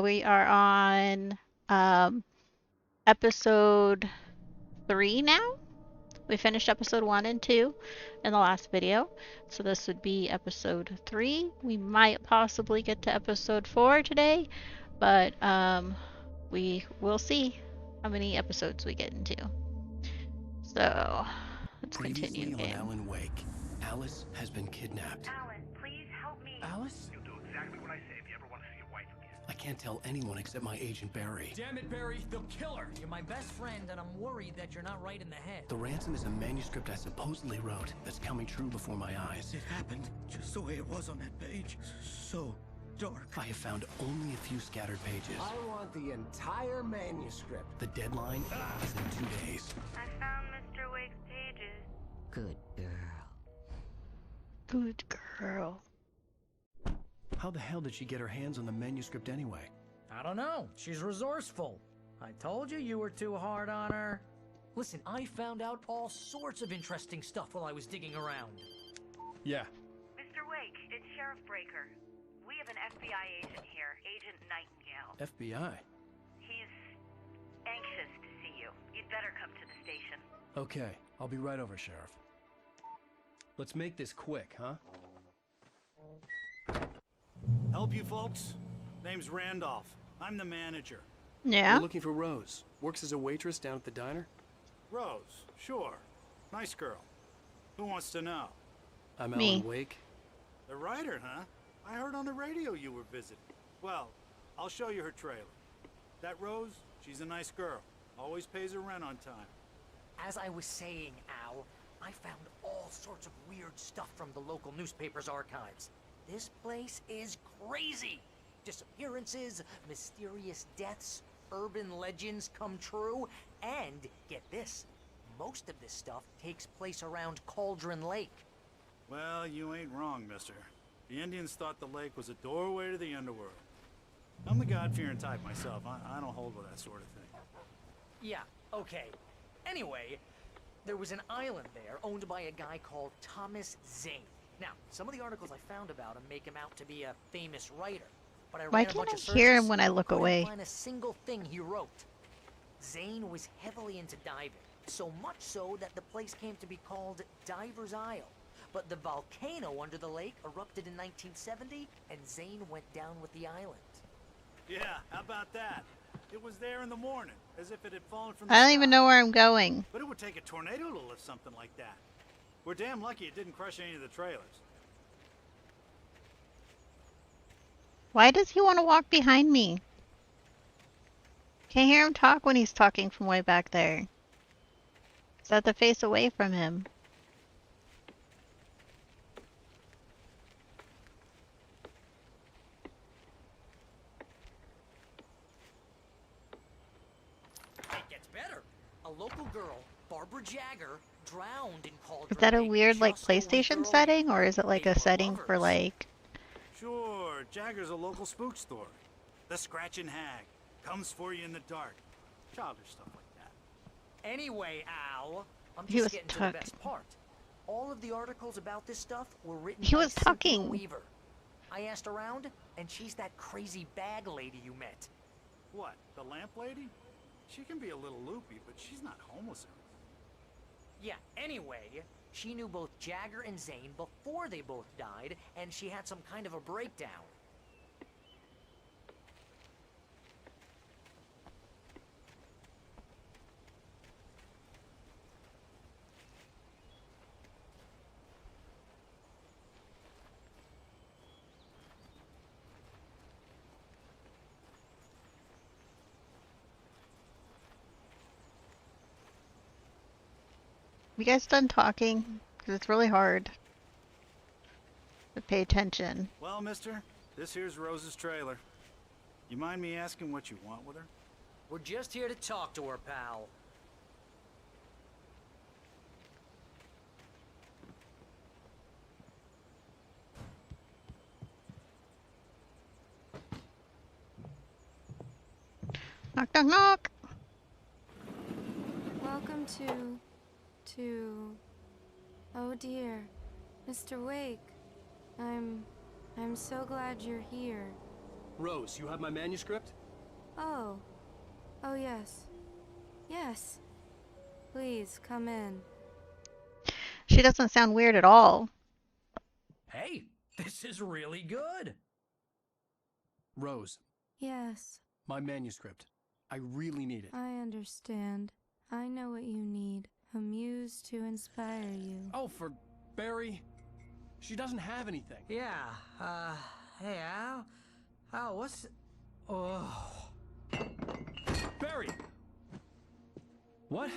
We are on episode 3 now. We finished episode 1 and 2 in the last video, so this would be episode 3. We might possibly get to episode 4 today, but we will see how many episodes we get into. So let's Previously continue on game. Alan Wake, Alice has been kidnapped. Alan, please help me. Alice? You'll do exactly what I say if you ever want to see your wife again. I can't tell anyone except my agent Barry. Damn it, Barry, they'll kill her. You're my best friend, and I'm worried that you're not right in the head. The ransom is a manuscript I supposedly wrote that's coming true before my eyes. It happened just the way it was on that page. So dark. I have found only a few scattered pages. I want the entire manuscript. The deadline is in 2 days. I found Mr. Wake's pages. Good girl. Good girl. How the hell did she get her hands on the manuscript anyway? I don't know. She's resourceful. I told you you were too hard on her. Listen, I found out all sorts of interesting stuff while I was digging around. Yeah. Mr. Wake, it's Sheriff Breaker. We have an FBI agent here, Agent Nightingale. FBI? He's anxious to see you. You'd better come to the station. Okay, I'll be right over, Sheriff. Let's make this quick, huh? Help you folks? Name's Randolph. I'm the manager. Yeah. We're looking for Rose. Works as a waitress down at the diner. Rose, sure. Nice girl. Who wants to know? I'm Me. Alan Wake. The writer, huh? I heard on the radio you were visiting. Well, I'll show you her trailer. That Rose, she's a nice girl. Always pays her rent on time. As I was saying, Al, I found all sorts of weird stuff from the local newspaper's archives. This place is crazy. Disappearances, mysterious deaths, urban legends come true, and get this, most of this stuff takes place around Cauldron Lake. Well, you ain't wrong, mister. The Indians thought the lake was a doorway to the underworld. I'm the God-fearing type myself. I don't hold with that sort of thing. Yeah, okay. Anyway, there was an island there owned by a guy called Thomas Zane. Now, some of the articles I found about him make him out to be a famous writer, but I Why ran a can't bunch I of hear searches, him when I look couldn't away? find a single thing he wrote. Zane was heavily into diving, so much so that the place came to be called Diver's Isle. But the volcano under the lake erupted in 1970, and Zane went down with the island. Yeah, how about that? It was there in the morning, as if it had fallen from the I don't even sky. know where I'm going. But it would take a tornado to lift something like that. We're damn lucky it didn't crush any of the trailers. Why does he want to walk behind me? Can't hear him talk when he's talking from way back there. Set the face away from him. It gets better. A local girl, Barbara Jagger, drowned in Cauldron Is that a Lake weird like just a week PlayStation earlier. setting, or is it like They a were setting for lovers. like... Sure, Jagger's a local spook story. The Scratching Hag comes for you in the dark. Childish stuff like that. Anyway, Al, I'm He just was getting to talking. the best part. All of the articles about this stuff were written He by was Cynthia talking. Weaver. I asked around, and she's that crazy bag lady you met. What, the lamp lady? She can be a little loopy, but she's not homeless. Yeah, anyway, she knew both Jagger and Zane before they both died, and she had some kind of a breakdown. You guys done talking? Because it's really hard to pay attention. Well, mister, this here's Rose's trailer. You mind me asking what you want with her? We're just here to talk to her, pal. Knock, knock, knock! Welcome to... Oh dear, Mr. Wake. I'm so glad you're here. Rose, you have my manuscript? Oh. Oh, yes. Yes. Please, come in. She doesn't sound weird at all. Hey, this is really good. Rose, Yes, my manuscript. I really need it. I understand. I know what you need. A muse to inspire you. Oh, for Barry. She doesn't have anything. Yeah, hey, Al? Al, what's... Oh... Barry! What?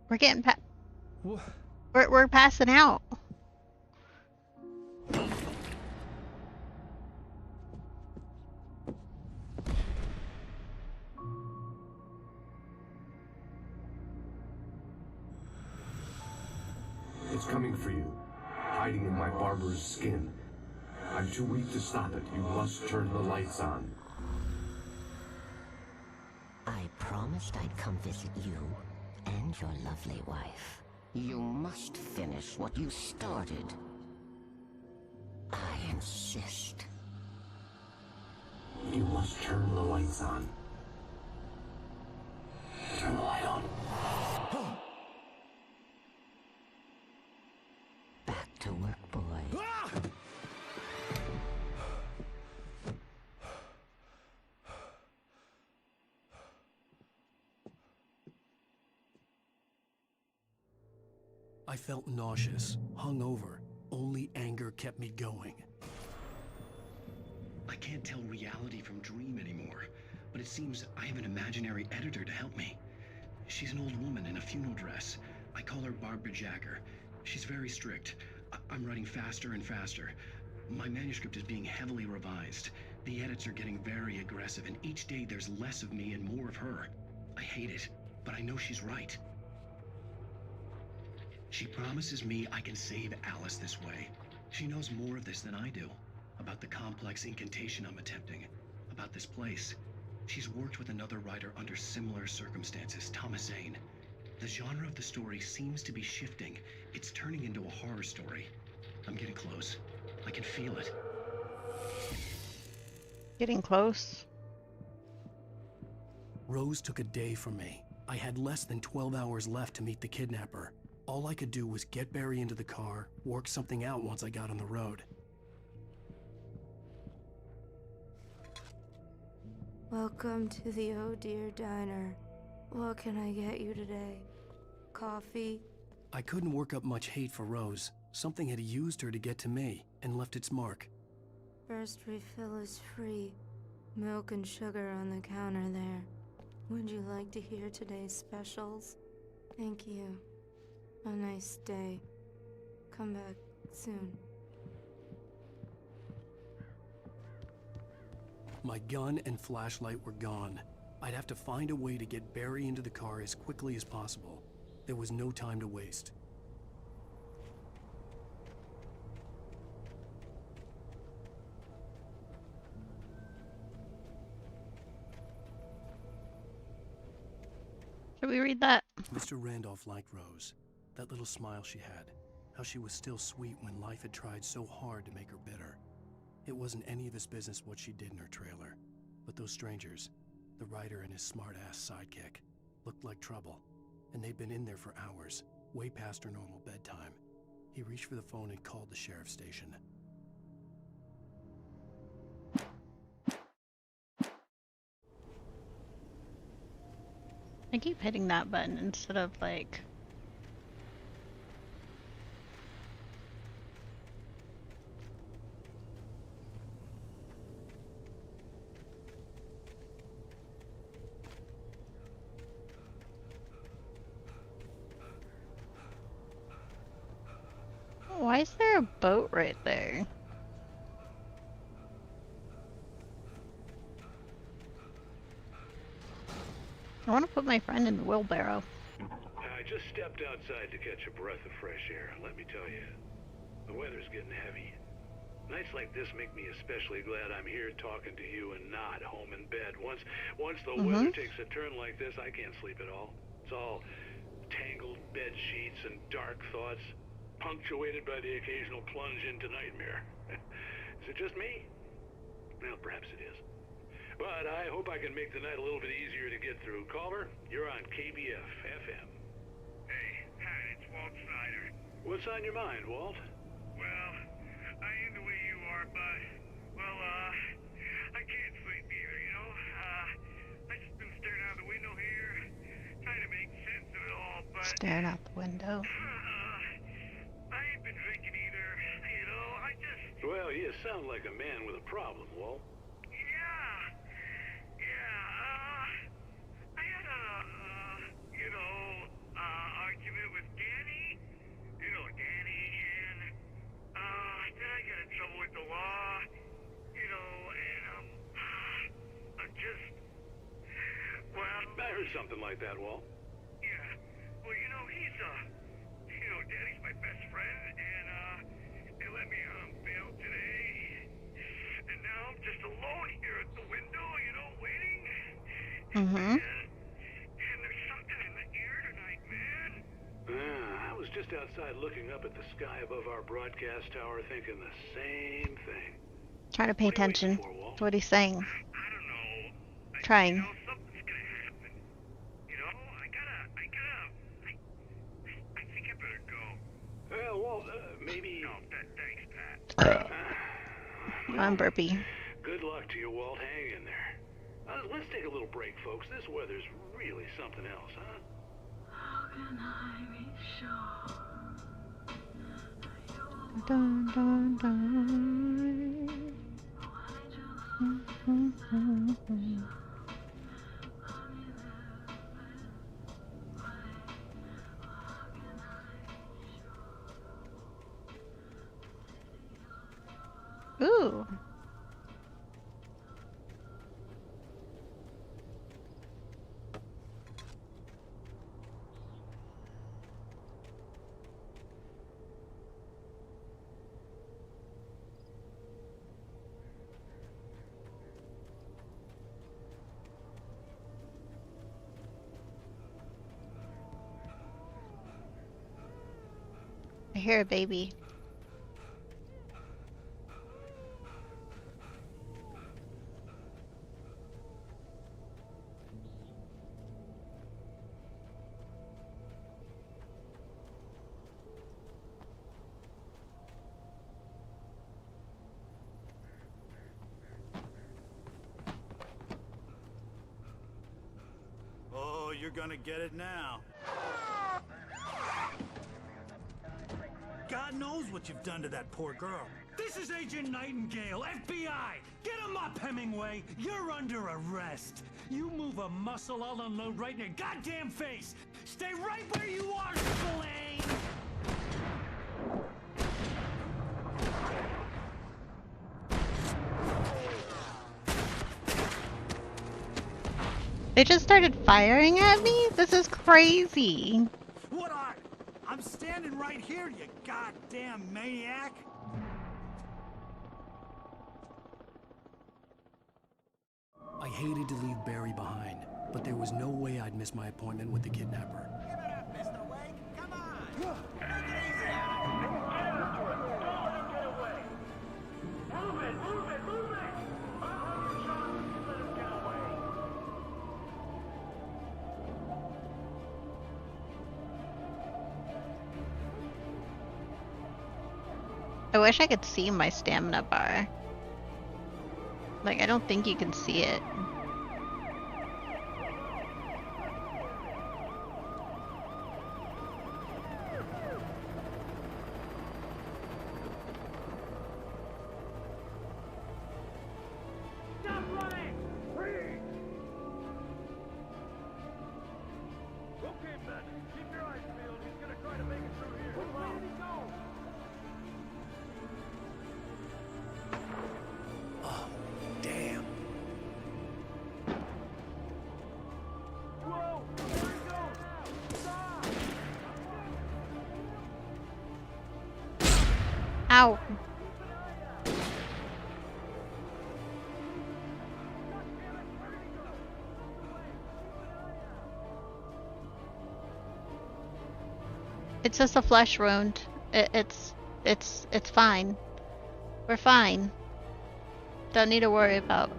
We're getting Wha- we're passing out. It's coming for you, hiding in my barber's skin. I'm too weak to stop it. You must turn the lights on. I promised I'd come visit you and your lovely wife. You must finish what you started. I insist. You must turn the lights on. Turn the light on. Back to work, boy. I felt nauseous, hungover. Only anger kept me going. I can't tell reality from dream anymore, but it seems I have an imaginary editor to help me. She's an old woman in a funeral dress. I call her Barbara Jagger. She's very strict. I'm writing faster and faster. My manuscript is being heavily revised. The edits are getting very aggressive, and each day there's less of me and more of her. I hate it, but I know she's right. She promises me I can save Alice this way. She knows more of this than I do. About the complex incantation I'm attempting. About this place. She's worked with another writer under similar circumstances, Thomas Zane. The genre of the story seems to be shifting. It's turning into a horror story. I'm getting close. I can feel it. Getting close. Rose took a day from me. I had less than 12 hours left to meet the kidnapper. All I could do was get Barry into the car, work something out once I got on the road. Welcome to the Oh Dear Diner. What can I get you today? Coffee? I couldn't work up much hate for Rose. Something had used her to get to me and left its mark. First refill is free. Milk and sugar on the counter there. Would you like to hear today's specials? Thank you. A nice day. Come back soon. My gun and flashlight were gone. I'd have to find a way to get Barry into the car as quickly as possible. There was no time to waste. Should we read that? Mr. Randolph liked Rose. That little smile she had. How she was still sweet when life had tried so hard to make her bitter. It wasn't any of his business what she did in her trailer. But those strangers, the writer and his smart-ass sidekick, looked like trouble. And they'd been in there for hours, way past her normal bedtime. He reached for the phone and called the sheriff's station. I keep hitting that button instead of like... Why is there a boat right there? I want to put my friend in the wheelbarrow. I just stepped outside to catch a breath of fresh air, and let me tell you, the weather's getting heavy. Nights like this make me especially glad I'm here talking to you and not home in bed. Once the weather takes a turn like this, I can't sleep at all. It's all tangled bed sheets and dark thoughts, punctuated by the occasional plunge into nightmare. Is it just me? Well, perhaps it is. But I hope I can make the night a little bit easier to get through. Caller, you're on KBF FM. Hey, Pat, it's Walt Snyder. What's on your mind, Walt? Well, I am the way you are, but, well, I can't sleep either, you know? I just been staring out the window here, trying to make sense of it all, but... Staring out the window. I ain't been drinking either, you know, I just... Well, you sound like a man with a problem, Walt. I had a, argument with Danny, Danny, and, then I got in trouble with the law, and, I'm just, well... I heard something like that, Walt. Yeah, well, he's, Danny's my best friend, and, they let me on bail today, and now I'm just alone here at the window, waiting. Mm-hmm. And there's something in the air tonight, man. I was just outside looking up at the sky above our broadcast tower thinking the same thing. Trying to pay attention to what he's saying. I don't know. Trying. Something's gonna happen. I think I better go. Well, Walt, maybe... No, thanks, Pat. I'm burpy. Good luck to you, Walt. Hang in there. Let's take a little break, folks. This weather's really something else, huh? How can I be sure? Dun, dun, dun. Ooh. I hear a baby. Oh, you're gonna get it now. God knows what you've done to that poor girl. This is Agent Nightingale, FBI! Get him up, Hemingway! You're under arrest! You move a muscle, I'll unload right in your goddamn face! Stay right where you are, Spillane! They just started firing at me? This is crazy. What are? I'm standing right here, you goddamn maniac! I hated to leave Barry behind, but there was no way I'd miss my appointment with the kidnapper. Give it up, Mr. Wake! Come on! Take it easy! Don't get away! Move it! Move it! Move it! I'll have your shot if you let him get away! I wish I could see my stamina bar. Like, I don't think you can see it. Stop running! Freeze! Okay, Ben. Keep your eyes peeled. He's gonna try to make it through here. Which way did he go? Oh, damn. Whoa! There he goes! Stop! Ow. It's just a flesh wound. It's fine. We're fine. Don't need to worry about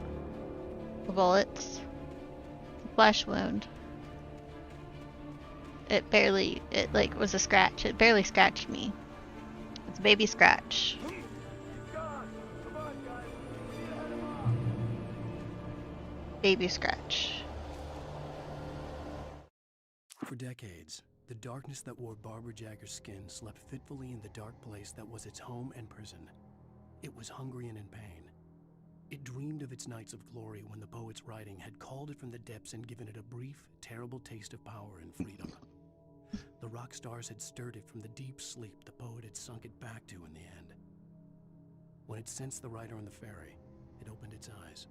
the bullets. The flesh wound. It like was a scratch. It barely scratched me. It's a baby scratch. Baby scratch. For decades, the darkness that wore Barbara Jagger's skin slept fitfully in the dark place that was its home and prison. It was hungry and in pain. It dreamed of its nights of glory when the poet's writing had called it from the depths and given it a brief, terrible taste of power and freedom. The rock stars had stirred it from the deep sleep the poet had sunk it back to in the end. When it sensed the writer on the ferry, it opened its eyes.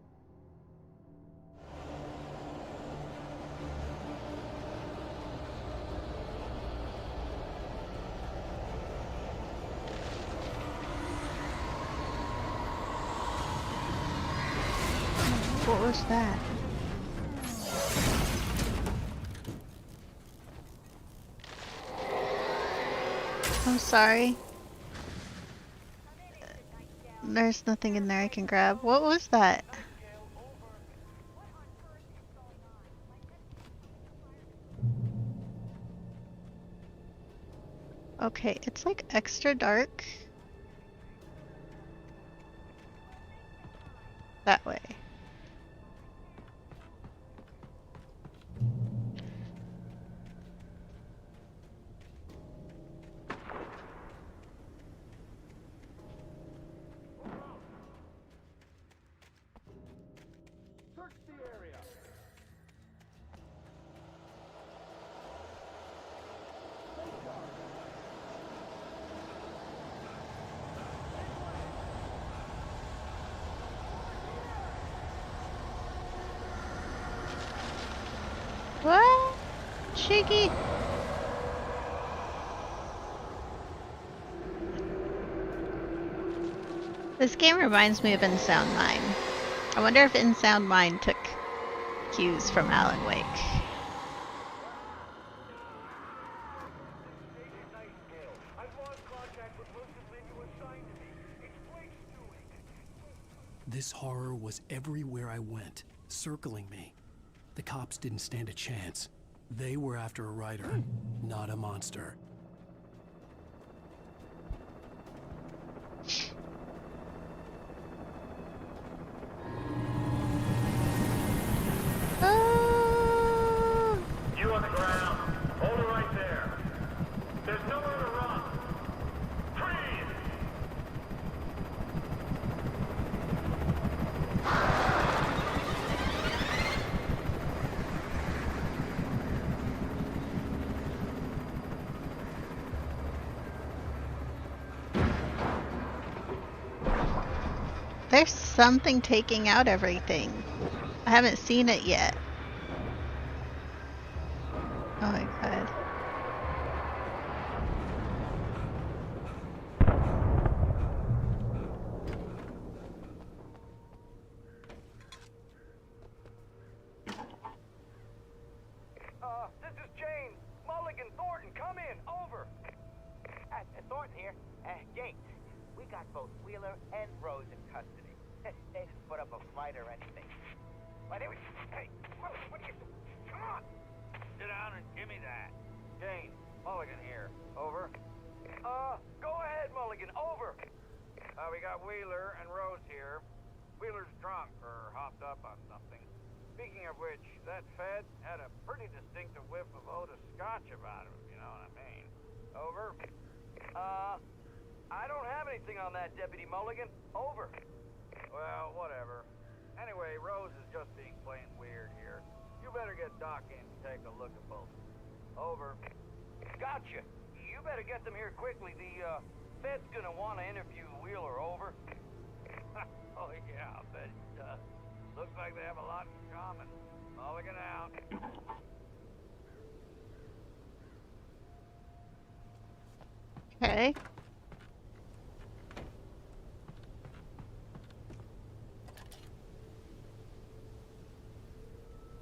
What was that? I'm sorry. There's nothing in there I can grab. What was that? Okay, it's like extra dark. That way. Search the area. What? Shaky. This game reminds me of In Sound Mind. I wonder if In Sound Mind took cues from Alan Wake. This horror was everywhere I went, circling me. The cops didn't stand a chance. They were after a writer, not a monster. You on the ground. Hold it right there. There's nowhere to run. Freeze! There's something taking out everything. I haven't seen it yet. Oh my god. This is Jane. Mulligan, Thornton, come in. Over. Thornton here. Jane, we got both Wheeler and Rose in custody. They didn't put up a fight or anything. But anyway, hey, what are you doing? Come on. Sit down and give me that. Jane, Mulligan here. Over. Go ahead, Mulligan. Over. We got Wheeler and Rose here. Wheeler's drunk or hopped up on something. Speaking of which, that Fed had a pretty distinctive whiff of Otis Scotch about him, if you know what I mean. Over. I don't have anything on that, Deputy Mulligan. Over. Well, whatever. Anyway, Rose is just being plain weird here. You better get Doc in to take a look at both. Over. Gotcha. You better get them here quickly. The Fed's gonna want to interview Wheeler. Over. Oh, yeah, I'll bet it does. Looks like they have a lot in common. Mulligan out. Okay.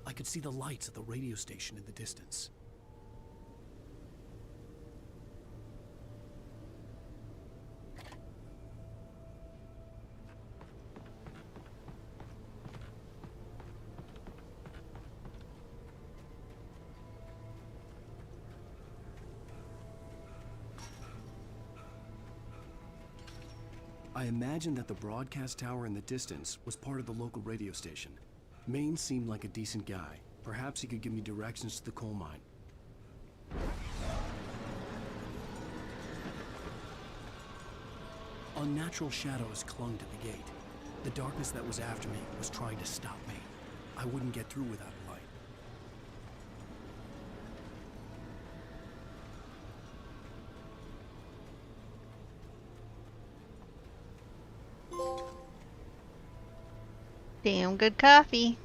I could see the lights of the radio station in the distance. I imagined that the broadcast tower in the distance was part of the local radio station. Maine seemed like a decent guy. Perhaps he could give me directions to the coal mine. Unnatural shadows clung to the gate. The darkness that was after me was trying to stop me. I wouldn't get through without a light. Damn good coffee.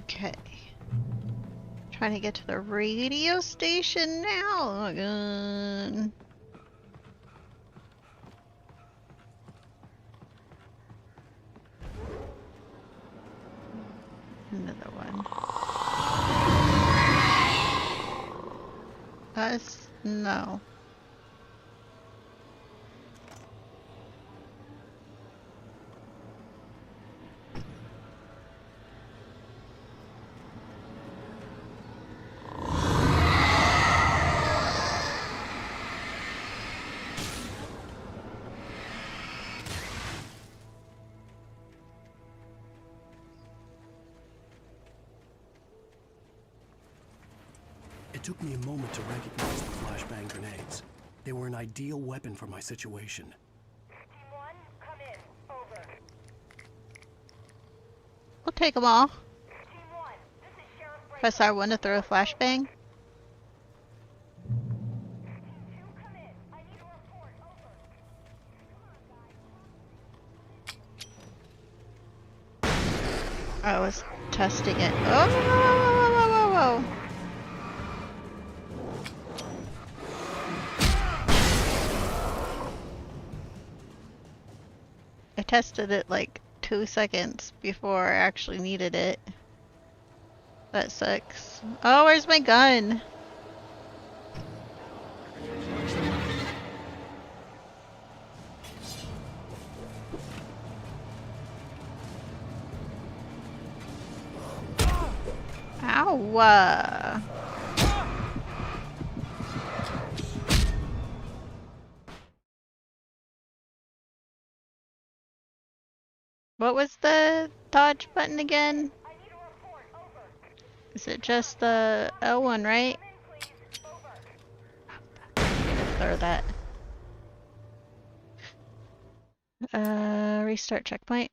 Okay. Trying to get to the radio station now. Oh my god. Another one. Us? No. It took me a moment to recognize the flashbang grenades. They were an ideal weapon for my situation. Team 1, come in. Over. We'll take them all. Team 1, this is Sheriff Breaker. Press R1 to throw a flashbang. Team 2, come in. I need a report. Over. Come on, guys. I was testing it. Oh, whoa, whoa, whoa, whoa, whoa. I tested it like 2 seconds before I actually needed it. That sucks. Oh, where's my gun? Ow! What was the dodge button again? Is it just the L1, right? Or that. Restart checkpoint.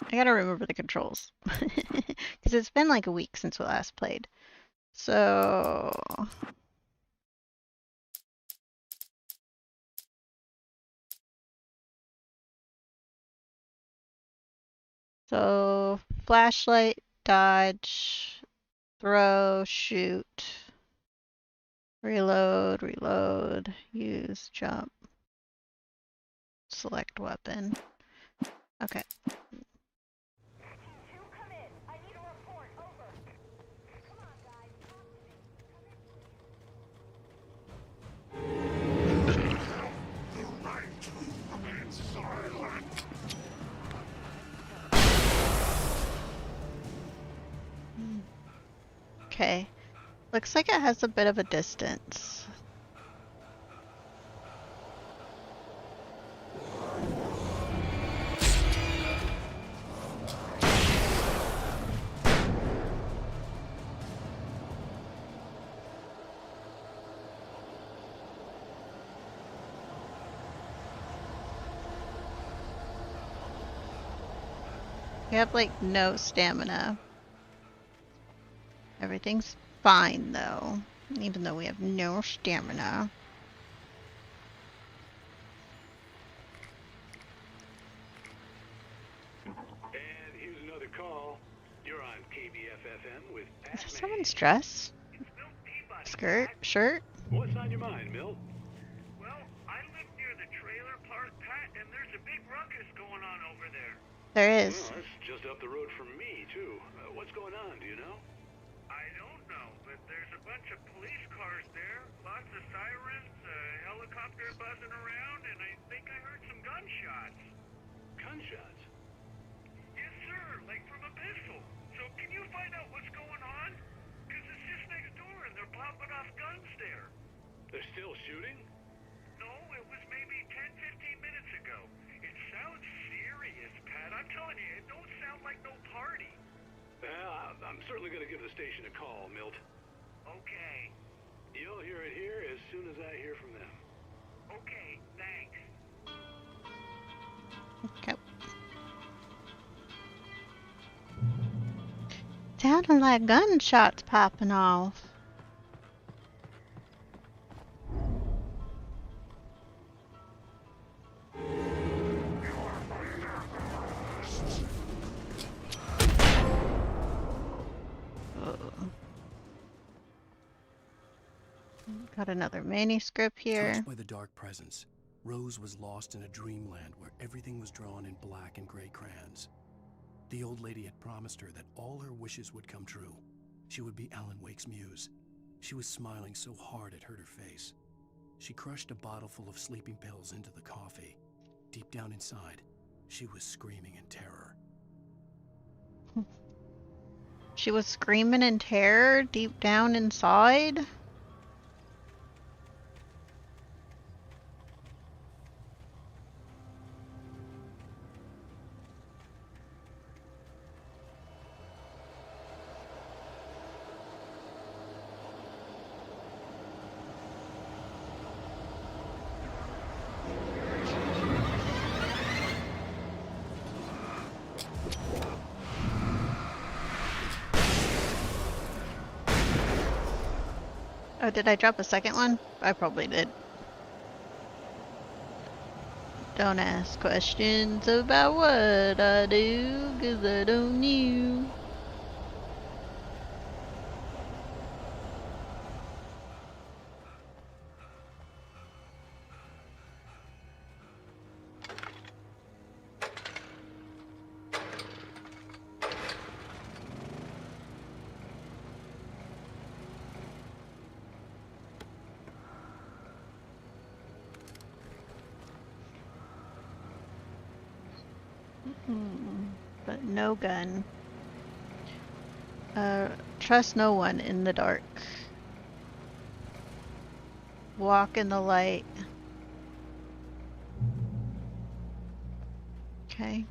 I gotta remember the controls. Because it's been like a week since we last played. So... So, flashlight, dodge, throw, shoot, reload, reload, use, jump, select weapon. Okay. Okay. Looks like it has a bit of a distance. We have like no stamina. Everything's fine though, even though we have no stamina. KBFFM with Is that someone's dress? Skirt? Shirt? What's on your mind, Milt? Well, I live near the trailer park, Pat, and there's a big ruckus going on over there. There is. Well, that's just up the road from me, too. What's going on, do you know? I don't know, but there's a bunch of police cars there, lots of sirens, a helicopter buzzing around, and I think I heard some gunshots. Gunshots? Yes, sir, like from a pistol. So can you find out what's going on? Because it's just next door and they're popping off guns there. They're still shooting? No, it was maybe 10, 15 minutes ago. It sounds serious, Pat. I'm telling you, it don't sound like no party. Well, I'm certainly going to give the station a call, Milt. Okay. You'll hear it here as soon as I hear from them. Okay, thanks. Okay. Sounding like gunshots popping off. Got another manuscript here. Touched by the dark presence, Rose was lost in a dreamland where everything was drawn in black and gray crayons. The old lady had promised her that all her wishes would come true. She would be Alan Wake's muse. She was smiling so hard it hurt her face. She crushed a bottle full of sleeping pills into the coffee. Deep down inside, she was screaming in terror. She was screaming in terror deep down inside? Oh, did I drop a second one? I probably did. Don't ask questions about what I do, 'cause I don't know. But no gun. Trust no one in the dark. Walk in the light. Okay.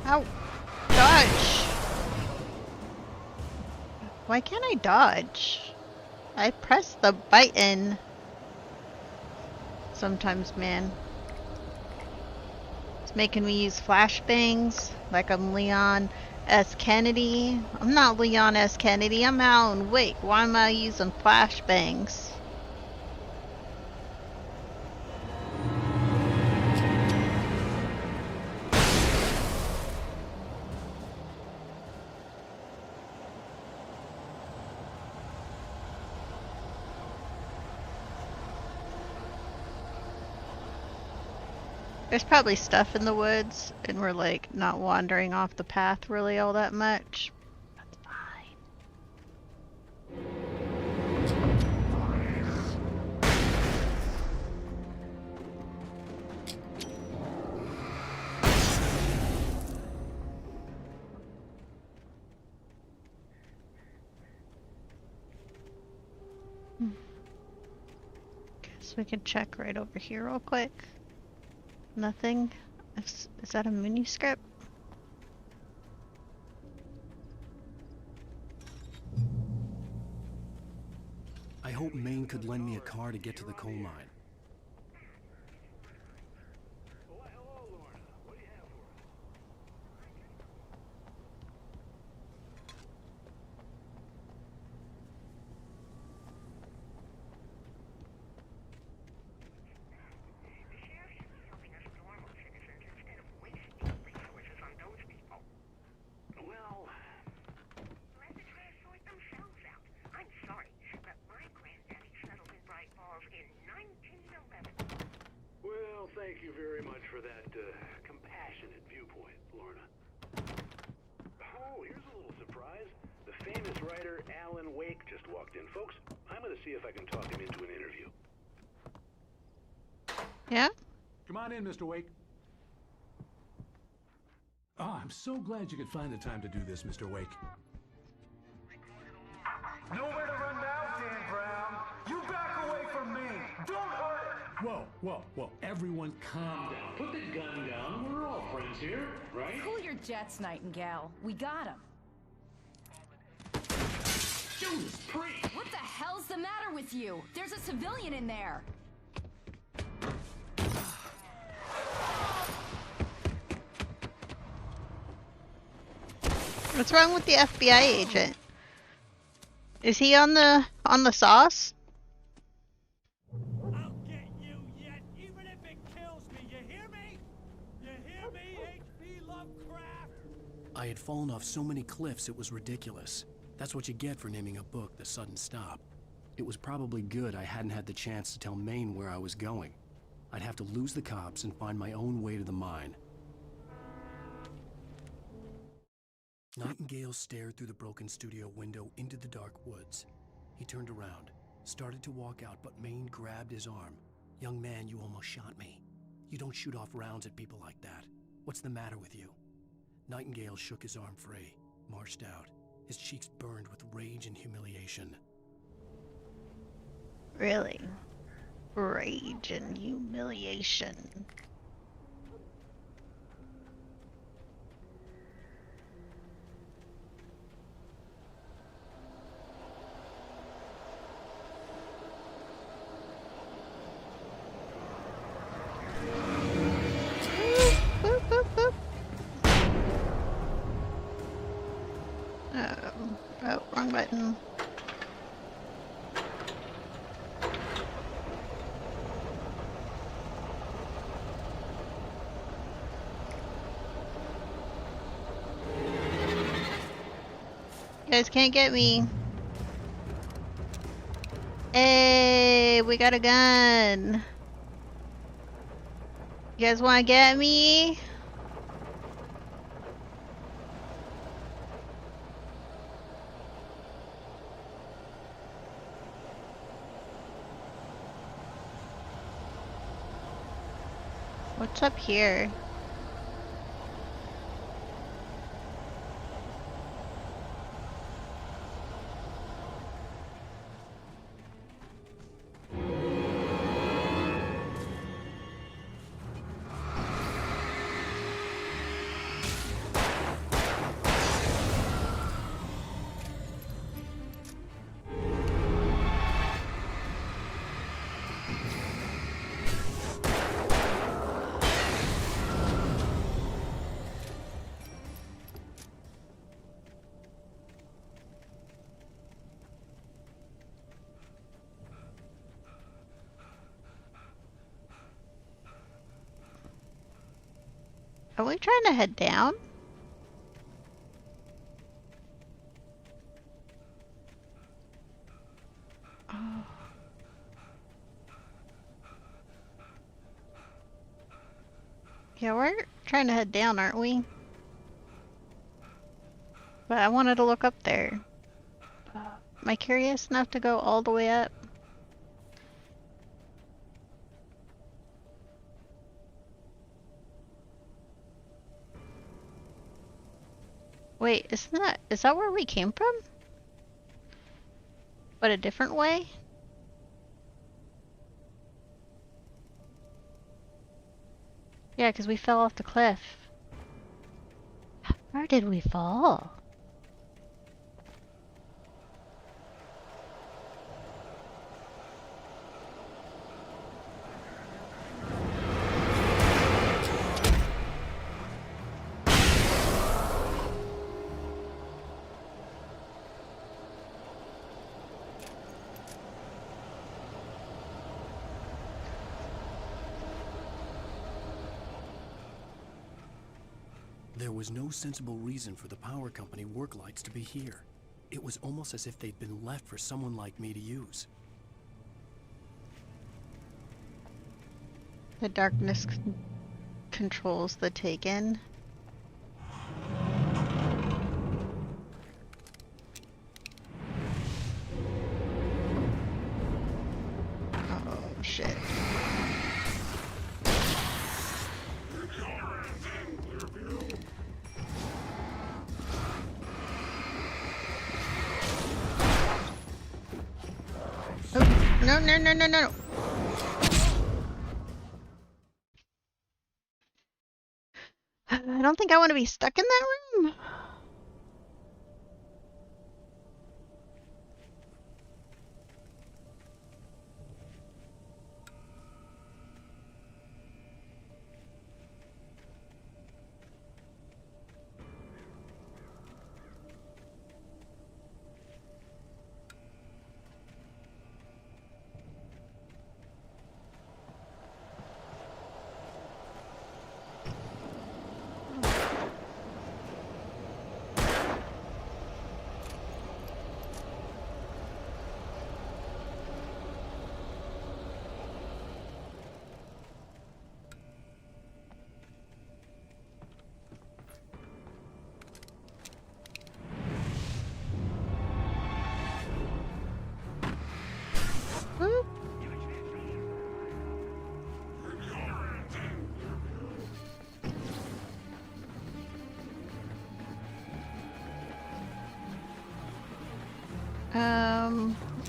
Ow! Dodge! Why can't I dodge? I press the button. Sometimes, man. It's making me use flashbangs like I'm Leon S. Kennedy. I'm not Leon S. Kennedy, I'm Alan Wake. Why am I using flashbangs? There's probably stuff in the woods, and we're like not wandering off the path really all that much. That's fine. Guess we can check right over here real quick. Nothing? Is that a manuscript? I hope Maine could lend me a car to get to the coal mine. Well, hello, Lorna. for that compassionate viewpoint, Lorna. Oh, here's a little surprise. The famous writer Alan Wake just walked in. Folks, I'm going to see if I can talk him into an interview. Yeah? Come on in, Mr. Wake. Oh, I'm so glad you could find the time to do this, Mr. Wake. Nowhere to run now, Dan Brown. You back away from me. Don't hurt it. Whoa, whoa, whoa. Everyone calm down. Put the gun down. We're all friends here, right? Cool your jets, Nightingale. We got him. Judas Priest! What the hell's the matter with you? There's a civilian in there. What's wrong with the FBI agent? Is he on the sauce? I'll get you yet, even if it kills me. You hear me? You hear me, H.P. Lovecraft? I had fallen off so many cliffs it was ridiculous. That's what you get for naming a book The Sudden Stop. It was probably good I hadn't had the chance to tell Maine where I was going. I'd have to lose the cops and find my own way to the mine. Nightingale stared through the broken studio window into the dark woods. He turned around, started to walk out, but Maine grabbed his arm. "Young man, you almost shot me. You don't shoot off rounds at people like that. What's the matter with you?" Nightingale shook his arm free, marched out. His cheeks burned with rage and humiliation. Really? Rage and humiliation. Boop, boop, boop. Oh, wrong button. You guys can't get me. Hey, we got a gun. You guys want to get me? What's up here? Are we trying to head down? Oh. Yeah, we're trying to head down, aren't we? But I wanted to look up there. Am I curious enough to go all the way up? Wait, is that where we came from? But a different way? Yeah, because we fell off the cliff. Where did we fall? There was no sensible reason for the power company work lights to be here. It was almost as if they'd been left for someone like me to use. The darkness controls the Taken. Oh, shit. Oh, no, no, no, no, no. I don't think I want to be stuck in that room.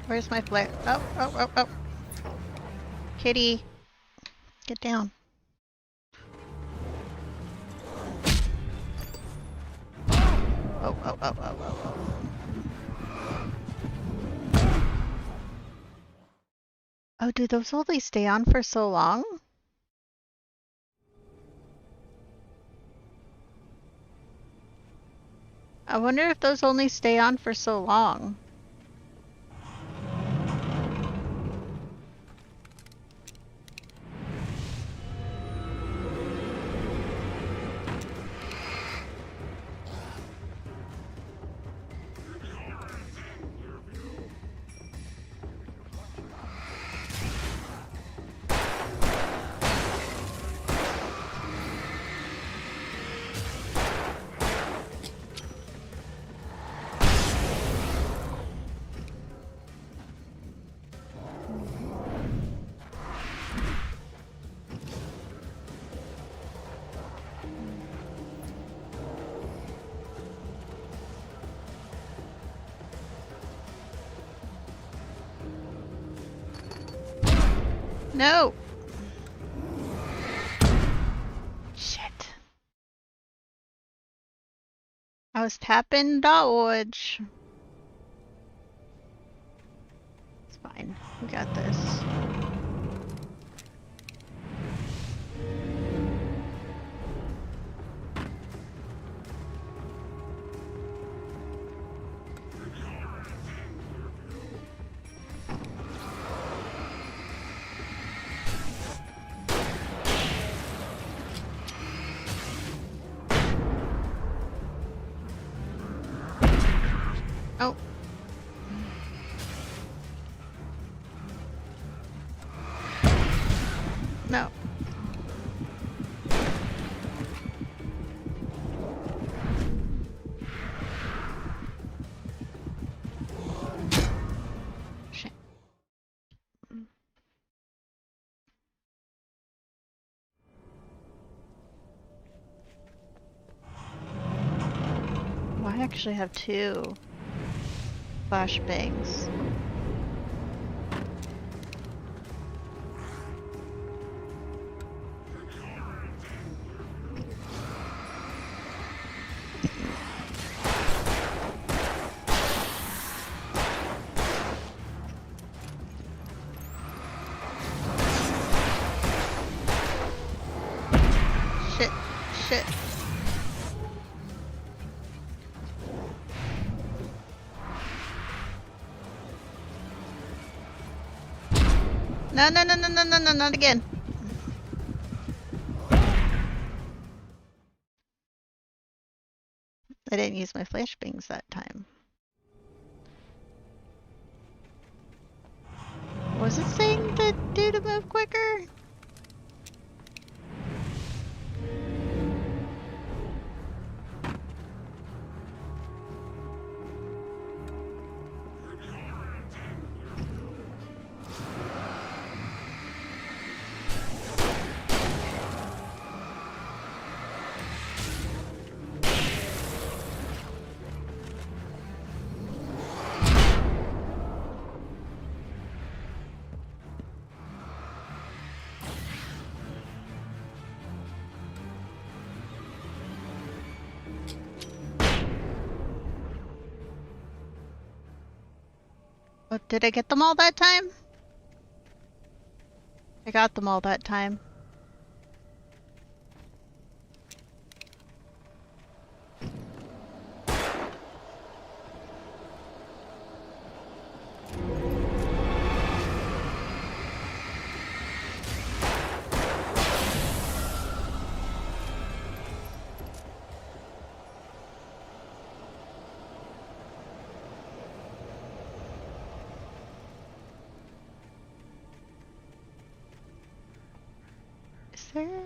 Where's my flare? Oh, oh, oh, oh. Kitty, get down. Oh, oh, oh, oh, oh, oh. Oh, do those only stay on for so long? I wonder if those only stay on for so long. No! Shit. I was tapping dodge. It's fine. We got this. Oh. No. Shit. Well, I actually have two flashbangs. Shit. No, no, no, no, no, no, no, not again. I didn't use my flashbangs that time. Was it saying to do to move quicker? Oh, did I get them all that time? I got them all that time. Is there...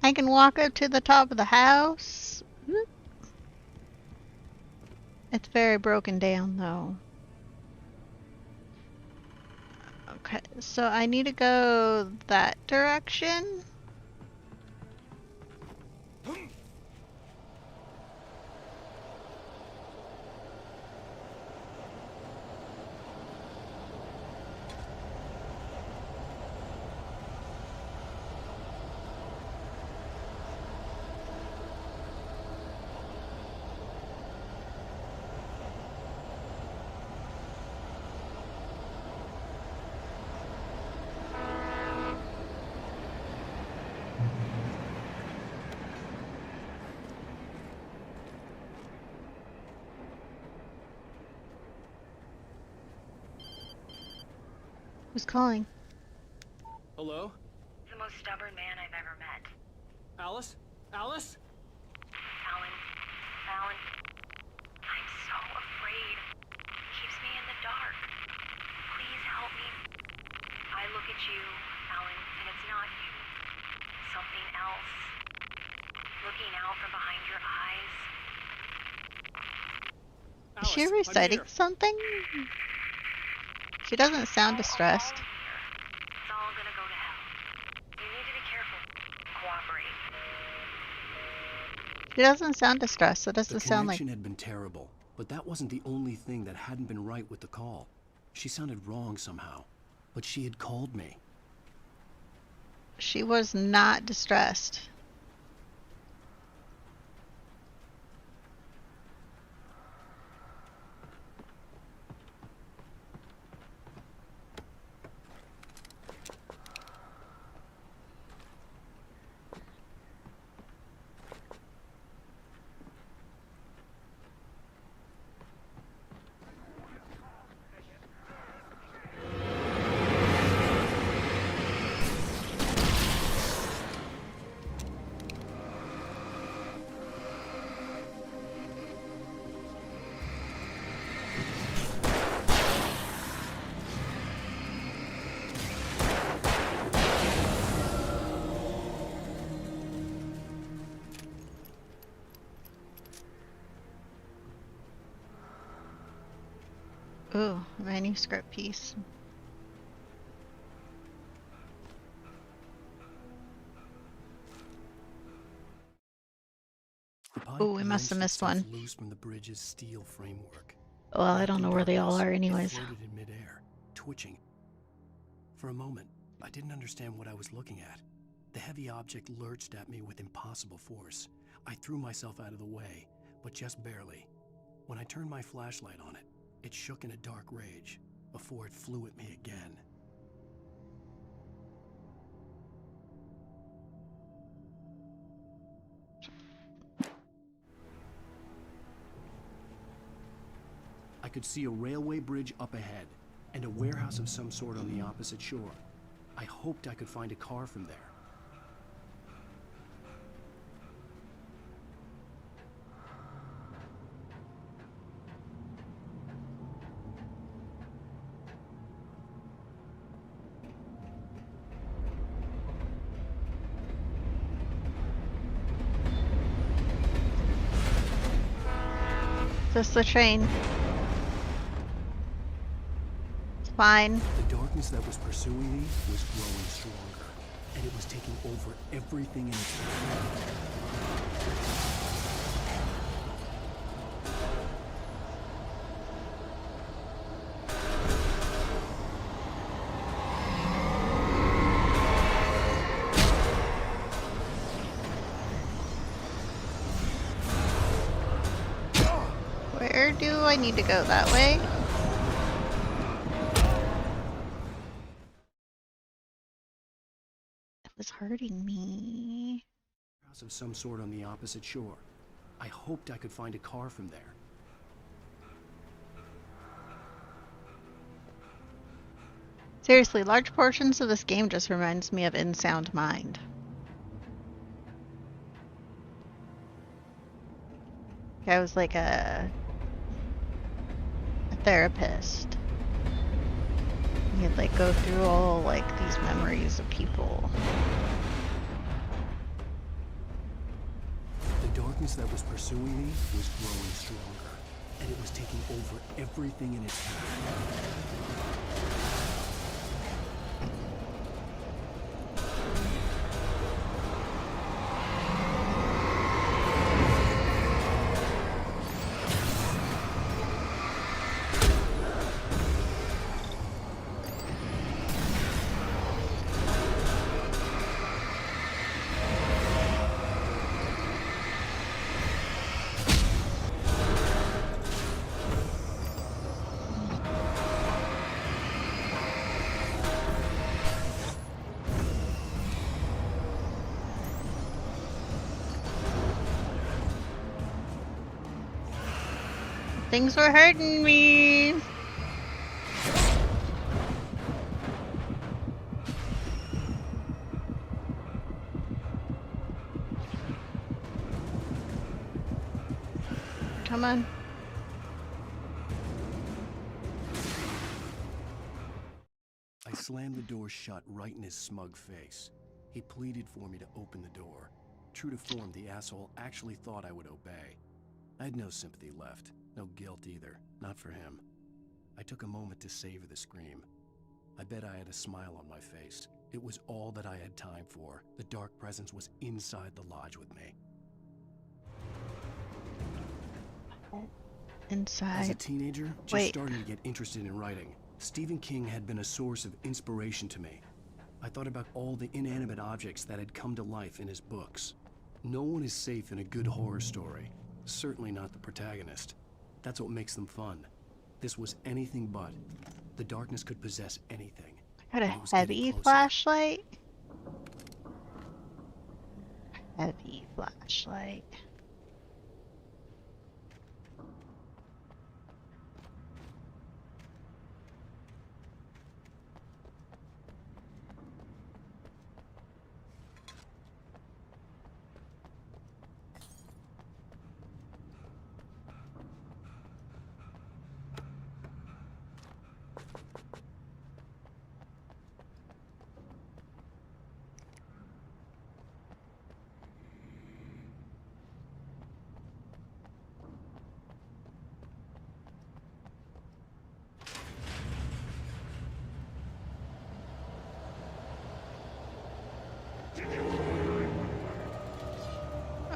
I can walk up to the top of the house. Whoop. It's very broken down though. Okay, so I need to go that direction. Who's calling? Hello? The most stubborn man I've ever met. Alice? Alice? Alan. Alan. I'm so afraid. It keeps me in the dark. Please help me. I look at you, Alan, and it's not you. Something else. Looking out from behind your eyes. Is she reciting something? She doesn't sound distressed. It's all gonna go to hell. You need to be careful. Cooperate. She doesn't sound distressed, so it doesn't sound like... The connection had been terrible, but that wasn't the only thing that hadn't been right with the call. She sounded wrong somehow, but she had called me. She was not distressed. Ooh, manuscript piece. Ooh, we must have missed one. Loose from the bridge's steel framework. Well, I don't know where they all are anyways. It floated in midair, twitching. For a moment, I didn't understand what I was looking at. The heavy object lurched at me with impossible force. I threw myself out of the way, but just barely. When I turned my flashlight on it, it shook in a dark rage before it flew at me again. I could see a railway bridge up ahead and a warehouse of some sort on the opposite shore. I hoped I could find a car from there. Just the train. It's fine. The darkness that was pursuing me was growing stronger, and it was taking over everything in its path. Where do I need to go? That way? is hurting me. House of some sort on the opposite shore. I hoped I could find a car from there. Seriously, large portions of this game just reminds me of In Sound Mind. I was like a therapist. You'd like go through all like these memories of people. The darkness that was pursuing me was growing stronger, and it was taking over everything in its path. Things were hurting me. Come on. I slammed the door shut right in his smug face. He pleaded for me to open the door. True to form, the asshole actually thought I would obey. I had no sympathy left, no guilt either, not for him. I took a moment to savor the scream. I bet I had a smile on my face. It was all that I had time for. The dark presence was inside the lodge with me. Inside. As a teenager, just starting to get interested in writing, Stephen King had been a source of inspiration to me. I thought about all the inanimate objects that had come to life in his books. No one is safe in a good horror story. Certainly not the protagonist. That's what makes them fun. This was anything but. The darkness could possess anything. I got a heavy flashlight. Heavy flashlight.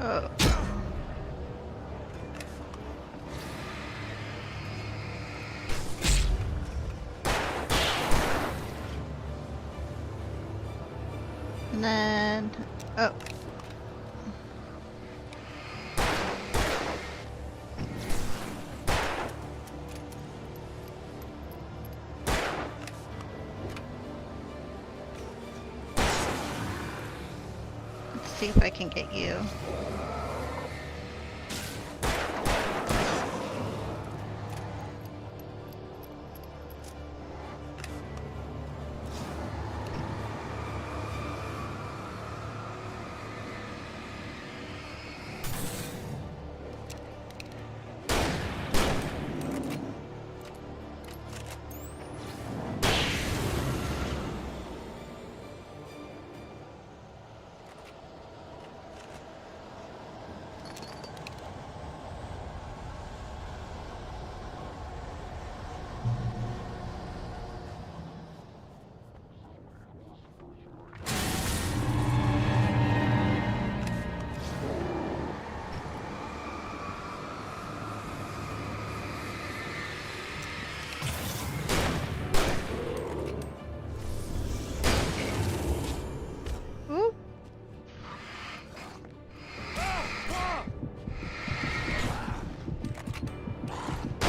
Oh. And then, oh. Let's see if I can get you.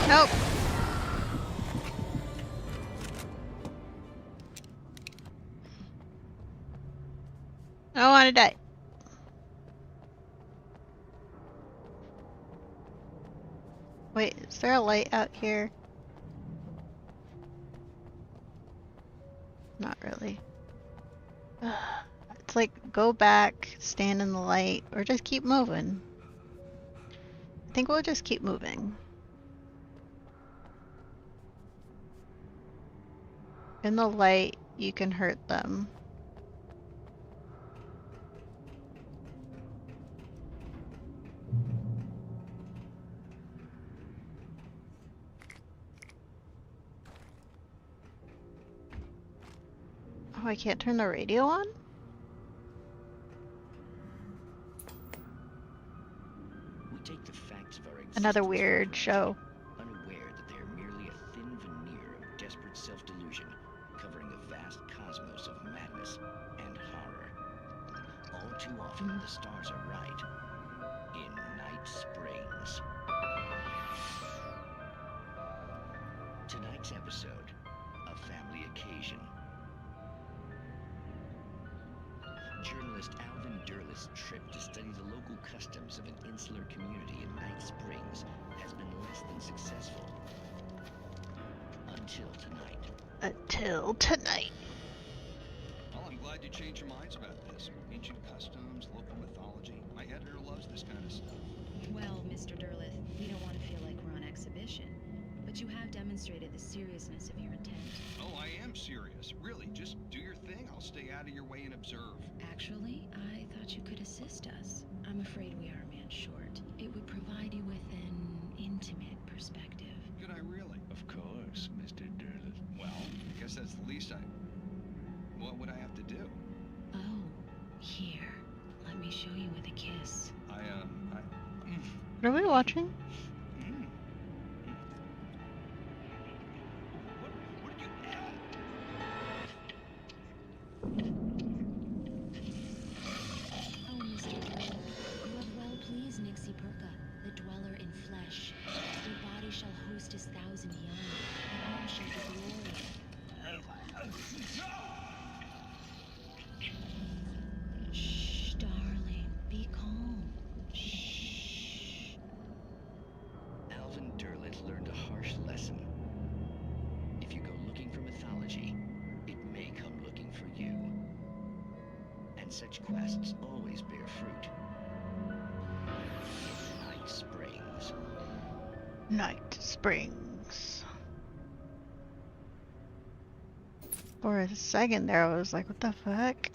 Nope. don't want to die. Wait, is there a light out here? Not really. It's like, go back, stand in the light, or just keep moving. I think we'll just keep moving. In the light, you can hurt them. Oh, I can't turn the radio on? We take the facts of our Another existence for weird granted, show. unaware that they are merely a thin veneer of desperate self-delusion, covering a vast cosmos of madness and horror. All too often, the stars are right. In Night Springs. Tonight's episode, a family occasion. Journalist Alvin Derleth's trip to study the local customs of an insular community in Night Springs has been less than successful. Until tonight. Until tonight. Well, I'm glad you changed your minds about this. Ancient customs, local mythology. My editor loves this kind of stuff. Well, Mr. Derleth, we don't want to feel like we're on exhibition, but you have demonstrated the seriousness of your intent. Oh, I am serious. Really, just do your thing. I'll stay out of your way and observe. Actually, I thought you could assist us. I'm afraid we are a man short. It would provide you with an intimate perspective. Could I really? Of course, Mr. Derleth. Well, I guess that's the least I... What would I have to do? Oh, here. Let me show you with a kiss. What are we watching? Oh, Mr. Derleth, you have well pleased Nixie Perka, the dweller in flesh. Your body shall host his 1,000 young, and all shall be glory. Shh, darling, be calm. Shh. Alvin Derleth learned a harsh lesson. If you go looking for mythology, it may come looking for you. And such quests always bear fruit. Night Springs. Night Springs. For a second there, I was like, what the fuck?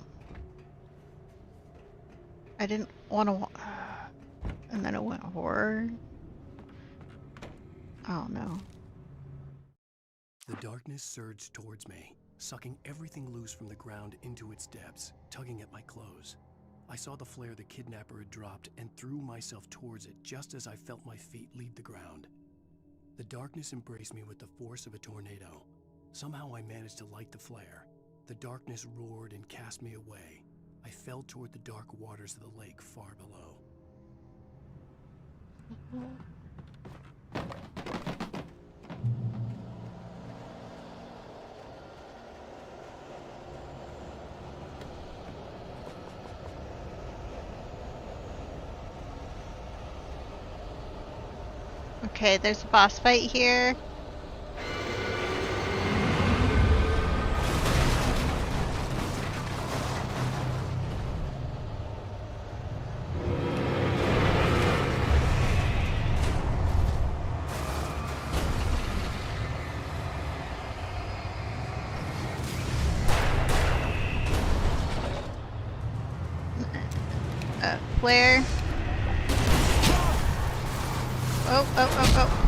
I didn't want to... And then it went horror. I don't know. The darkness surged towards me, sucking everything loose from the ground into its depths, tugging at my clothes. I saw the flare the kidnapper had dropped and threw myself towards it just as I felt my feet leave the ground. The darkness embraced me with the force of a tornado. Somehow I managed to light the flare. The darkness roared and cast me away. I fell toward the dark waters of the lake far below. Okay, there's a boss fight here. Flare. Oh, oh, oh, oh.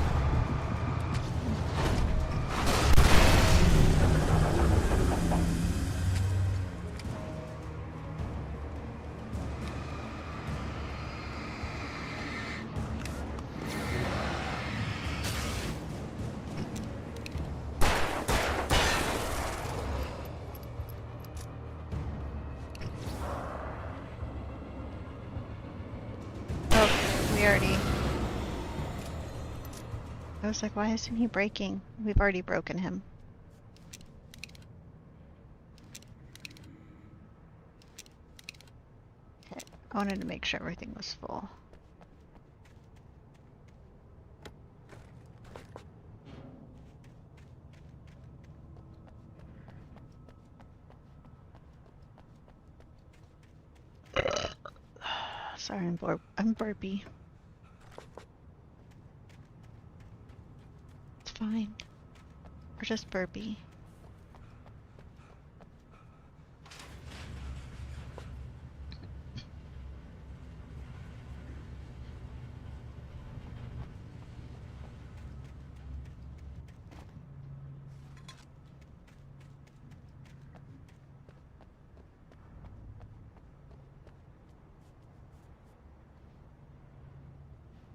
I was like, why isn't he breaking? We've already broken him. I wanted to make sure everything was full. Sorry, I'm burpy. It's fine. Or just burpy.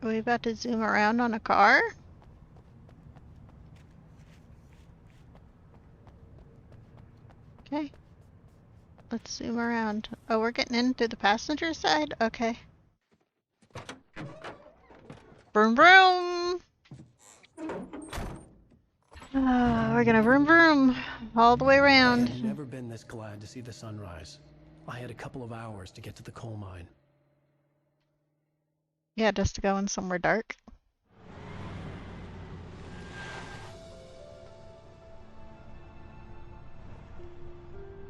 Are we about to zoom around on a car? Okay. Let's zoom around. Oh, we're getting in through the passenger side? Okay. Vroom vroom! We're gonna vroom vroom all the way around. I had never been this glad to see the sunrise. I had a couple of hours to get to the coal mine. Yeah, just to go in somewhere dark.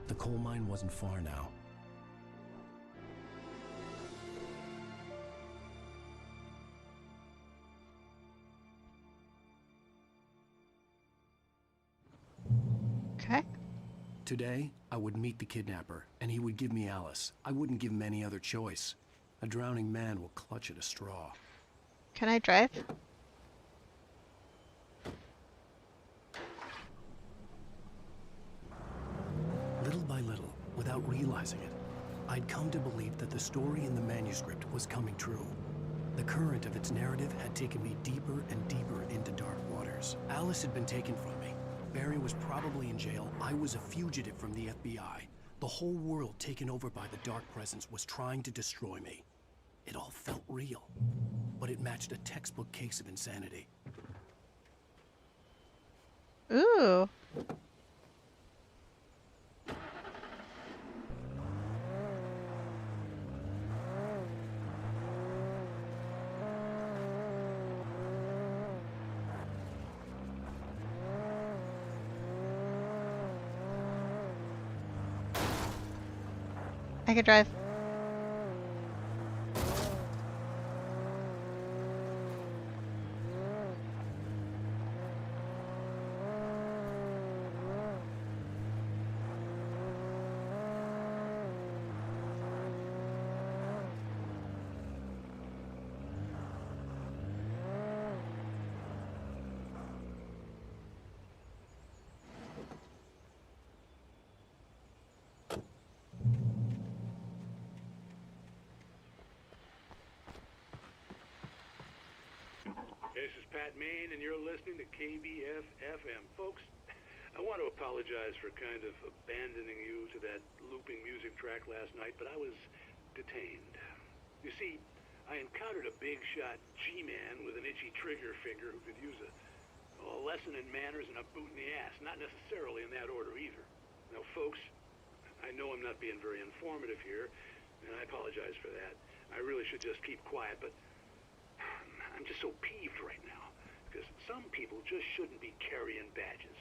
The coal mine wasn't far now. Okay. Today, I would meet the kidnapper, and he would give me Alice. I wouldn't give him any other choice. A drowning man will clutch at a straw. Can I drive? Little by little, without realizing it, I'd come to believe that the story in the manuscript was coming true. The current of its narrative had taken me deeper and deeper into dark waters. Alice had been taken from me. Barry was probably in jail. I was a fugitive from the FBI. The whole world taken over by the Dark Presence was trying to destroy me. It all felt real, but it matched a textbook case of insanity. Ooh. I could drive. This is Pat Main, and you're listening to KBF-FM. Folks, I want to apologize for kind of abandoning you to that looping music track last night, but I was detained. You see, I encountered a big-shot G-man with an itchy trigger finger who could use a lesson in manners and a boot in the ass. Not necessarily in that order either. Now, folks, I know I'm not being very informative here, and I apologize for that. I really should just keep quiet, but I'm just so peeved right now, because some people just shouldn't be carrying badges.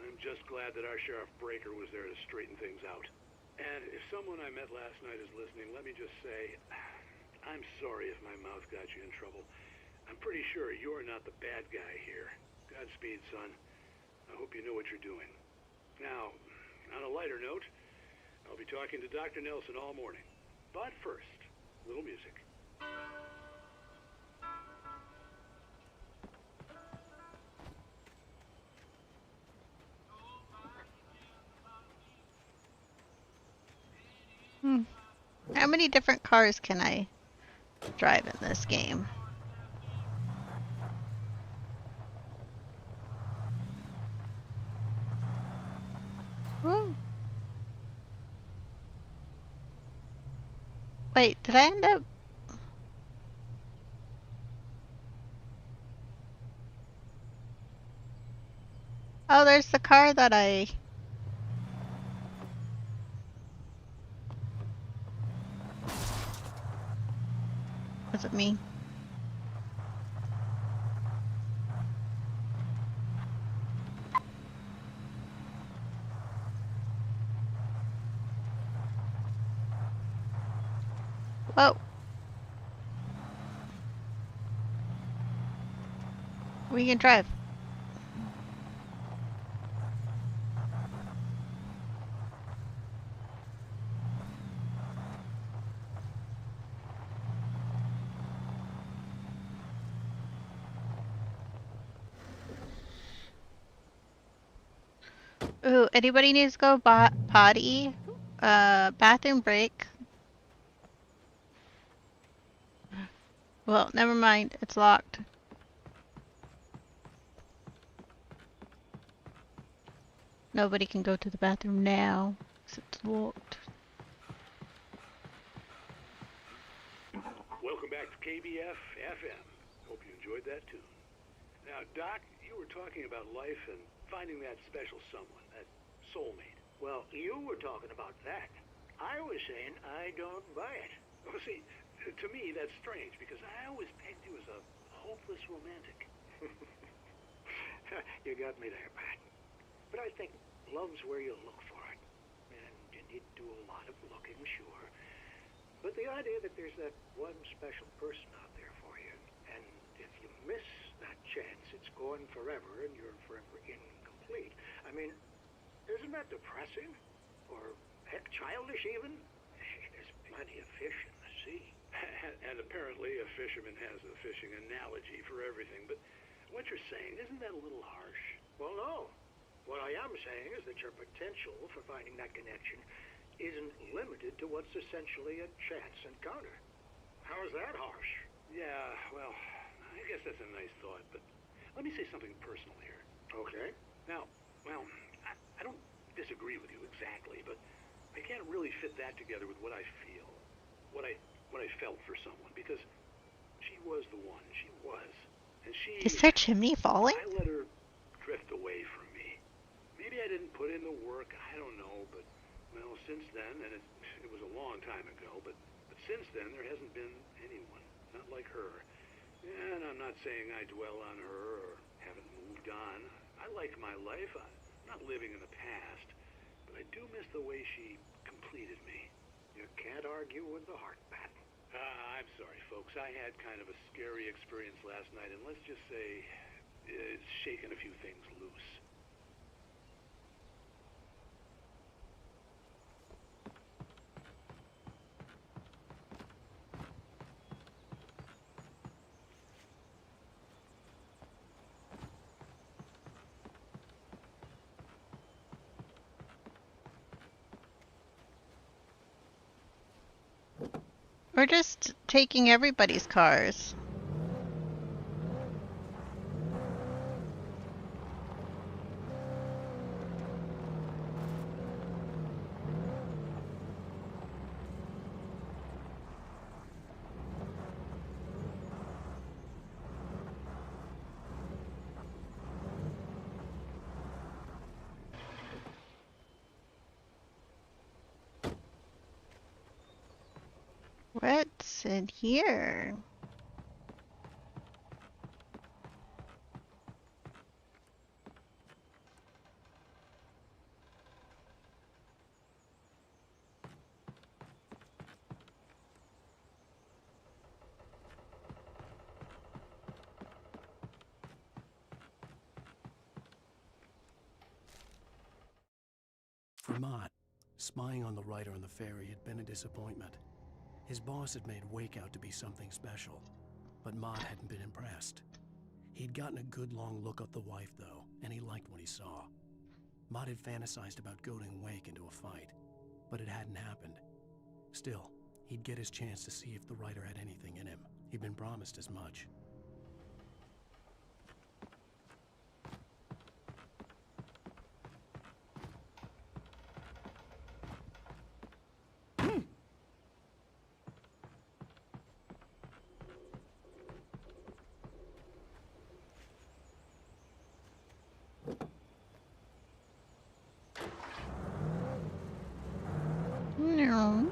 I'm just glad that our Sheriff Breaker was there to straighten things out. And if someone I met last night is listening, let me just say, I'm sorry if my mouth got you in trouble. I'm pretty sure you're not the bad guy here. Godspeed, son. I hope you know what you're doing. Now, on a lighter note, I'll be talking to Dr. Nelson all morning. But first, a little music. How many different cars can I drive in this game? Woo. Wait, did I end up? Oh, there's the car that I... Was it me? Whoa. We can drive. Ooh, anybody needs to go potty? Bathroom break. Well, never mind. It's locked. Nobody can go to the bathroom now, 'cause it's locked. Welcome back to KBF FM. Hope you enjoyed that tune. Now, Doc, you were talking about life and finding that special someone, that soulmate. Well, you were talking about that. I was saying I don't buy it. Well, see, to me that's strange because I always pegged you as a hopeless romantic. You got me there, Pat. But I think love's where you look for it. And you need to do a lot of looking, sure. But the idea that there's that one special person out there for you, and if you miss that chance, it's gone forever and you're forever incomplete. I mean, isn't that depressing? Or, heck, childish even? There's plenty of fish in the sea. And apparently a fisherman has a fishing analogy for everything, but what you're saying, isn't that a little harsh? Well, no. What I am saying is that your potential for finding that connection isn't limited to what's essentially a chance encounter. How is that harsh? Yeah, well, I guess that's a nice thought, but let me say something personal here. Okay. Now, well, I don't disagree with you exactly, but I can't really fit that together with what I feel, what I felt for someone, because she was the one. She was. And she... Is there chimney falling? I let her drift away from me. Maybe I didn't put in the work, I don't know, but, well, since then, and it was a long time ago, but since then there hasn't been anyone, not like her. And I'm not saying I dwell on her or haven't moved on. I like my life. I'm not living in the past, but I do miss the way she completed me. You can't argue with the heart, Pat. I'm sorry, folks. I had kind of a scary experience last night, and let's just say it's shaken a few things loose. We're just taking everybody's cars. What's in here? For Mott, spying on the writer on the ferry had been a disappointment. His boss had made Wake out to be something special, but Mott hadn't been impressed. He'd gotten a good long look at the wife, though, and he liked what he saw. Mott had fantasized about goading Wake into a fight, but it hadn't happened. Still, he'd get his chance to see if the writer had anything in him. He'd been promised as much. No.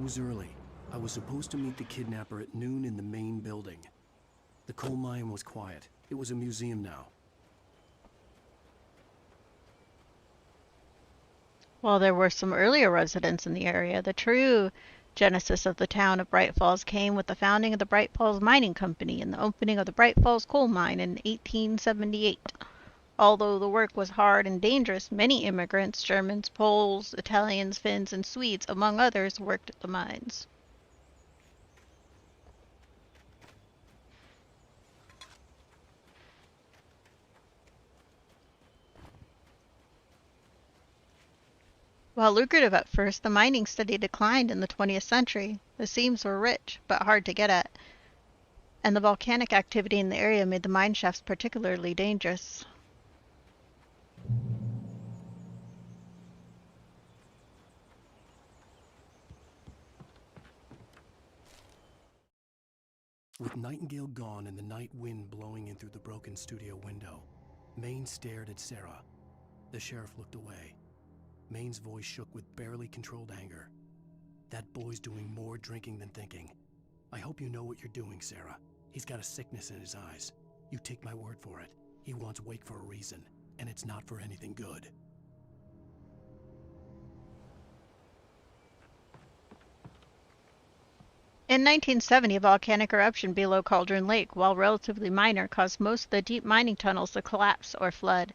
was early. I was supposed to meet the kidnapper at noon in the main building. The coal mine was quiet. It was a museum now. While there were some earlier residents in the area, the true genesis of the town of Bright Falls came with the founding of the Bright Falls Mining Company and the opening of the Bright Falls coal mine in 1878. Although the work was hard and dangerous, many immigrants, Germans, Poles, Italians, Finns, and Swedes, among others, worked at the mines. While lucrative at first, the mining steadily declined in the 20th century. The seams were rich, but hard to get at, and the volcanic activity in the area made the mine shafts particularly dangerous. With Nightingale gone and the night wind blowing in through the broken studio window, Maine stared at Sarah. The sheriff looked away. Maine's voice shook with barely controlled anger. That boy's doing more drinking than thinking. I hope you know what you're doing, Sarah. He's got a sickness in his eyes. You take my word for it. He wants Wake for a reason, and it's not for anything good. In 1970, a volcanic eruption below Cauldron Lake, while relatively minor, caused most of the deep mining tunnels to collapse or flood.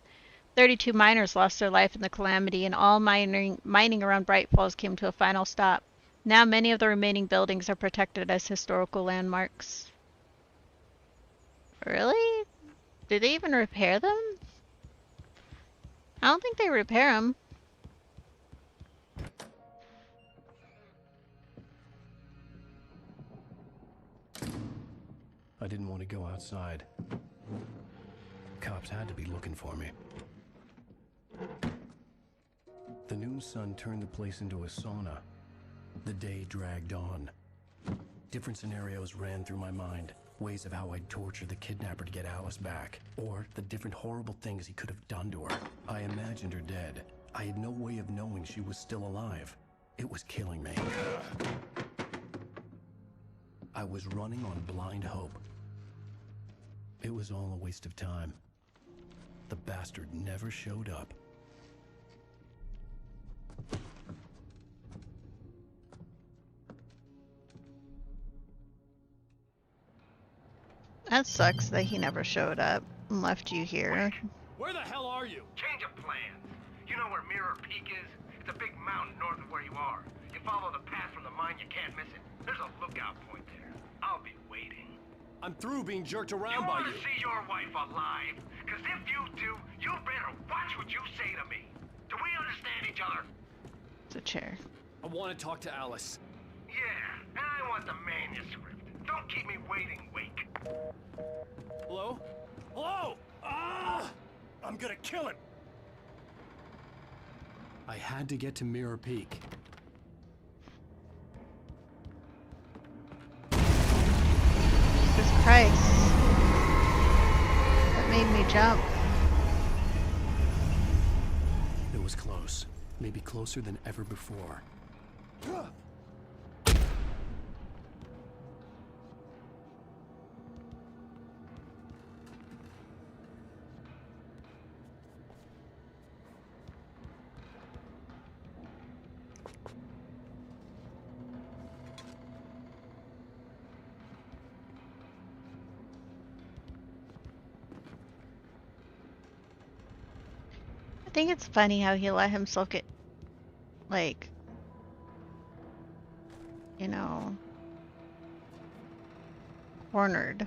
32 miners lost their life in the calamity, and all mining around Bright Falls came to a final stop. Now many of the remaining buildings are protected as historical landmarks. Really? Did they even repair them? I don't think they repair them. I didn't want to go outside. Cops had to be looking for me. The noon sun turned the place into a sauna. The day dragged on. Different scenarios ran through my mind. Ways of how I'd torture the kidnapper to get Alice back. Or the different horrible things he could have done to her. I imagined her dead. I had no way of knowing she was still alive. It was killing me. I was running on blind hope. It was all a waste of time. The bastard never showed up. That sucks that he never showed up and left you here. Where the hell are you? Change of plans. You know where Mirror Peak is? It's a big mountain north of where you are. You follow the path from the mine, you can't miss it. There's a lookout point there. I'll be waiting. I'm through being jerked around by you. You want to see your wife alive? Because if you do, you better watch what you say to me. Do we understand each other? It's a chair. I want to talk to Alice. Yeah, and I want the manuscript. Don't keep me waiting, Wake. Hello? Hello? Ah! I'm gonna kill him! I had to get to Mirror Peak. Jesus Christ. That made me jump. It was close. Maybe closer than ever before. I think it's funny how he let himself get, like, you know, cornered.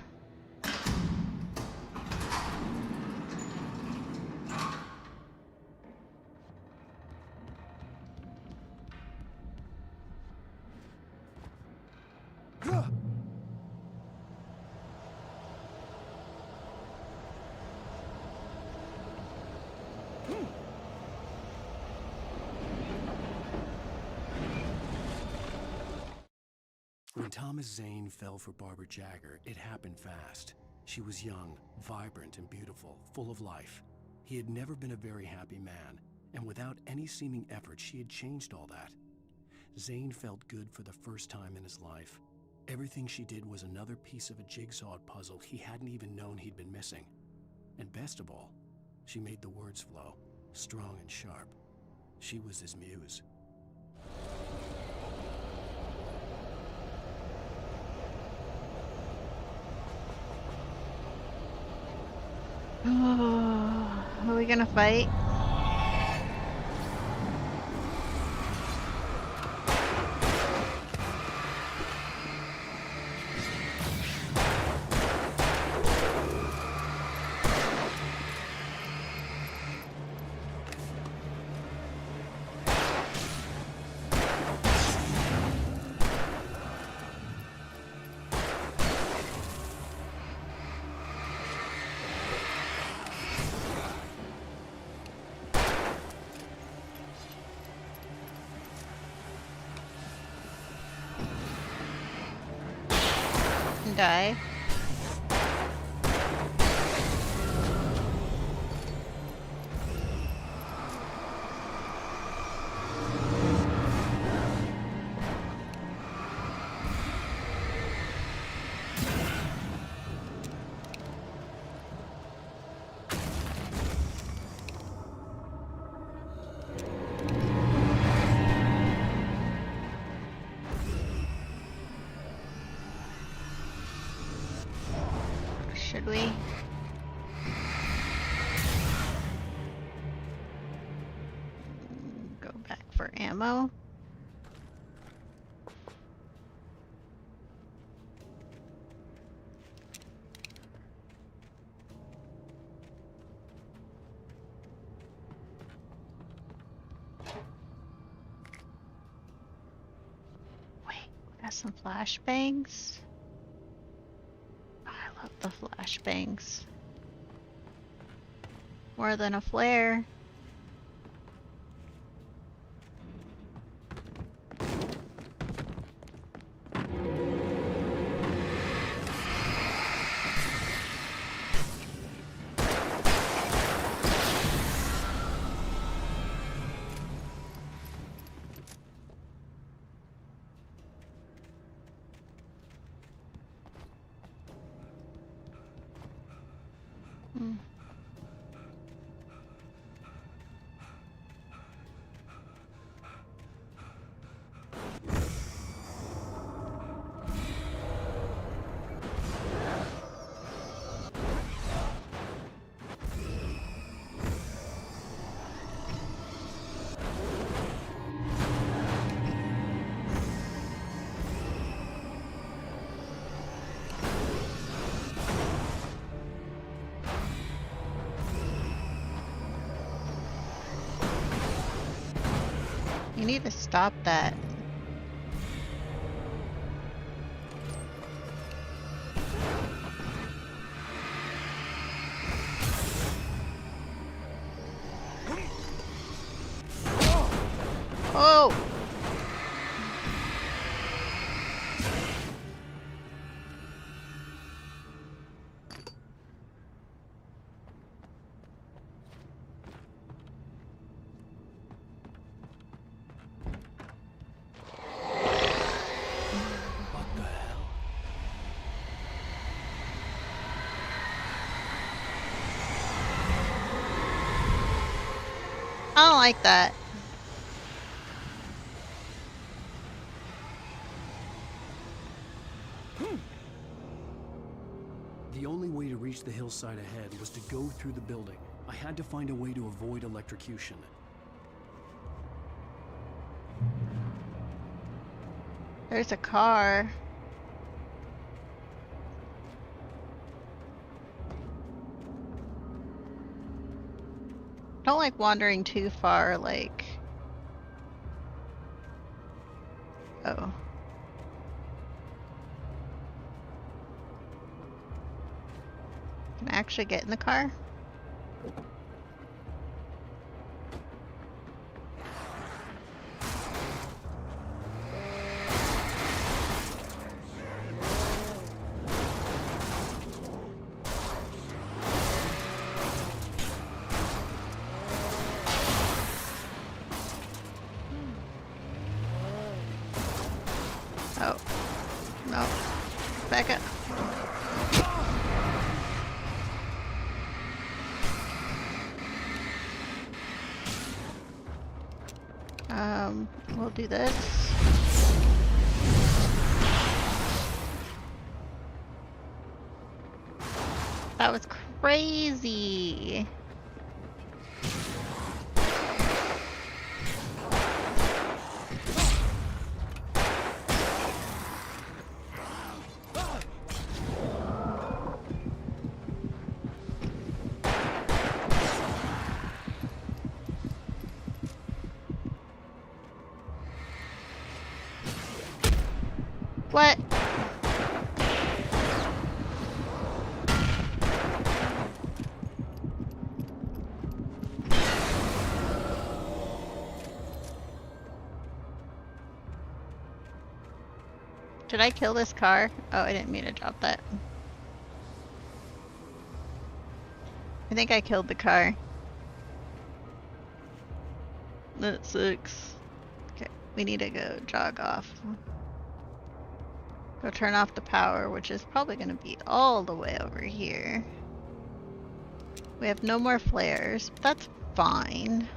When Thomas Zane fell for Barbara Jagger, it happened fast. She was young, vibrant, and beautiful, full of life. He had never been a very happy man, and without any seeming effort, she had changed all that. Zane felt good for the first time in his life. Everything she did was another piece of a jigsaw puzzle he hadn't even known he'd been missing. And best of all, she made the words flow, strong and sharp. She was his muse. Are we gonna fight? Die. Should we? Go back for ammo. Wait, we got some flashbangs. I love the flashbangs. More than a flare. You need to stop that. Oh! I don't like that. The only way to reach the hillside ahead was to go through the building. I had to find a way to avoid electrocution. There's a car. Don't like wandering too far, like... Oh. Can I actually get in the car? We'll do this. That was crazy. What? Did I kill this car? Oh, I didn't mean to drop that. I think I killed the car. That sucks. Okay, we need to go jog off. Go turn off the power, which is probably going to be all the way over here. We have no more flares, but that's fine.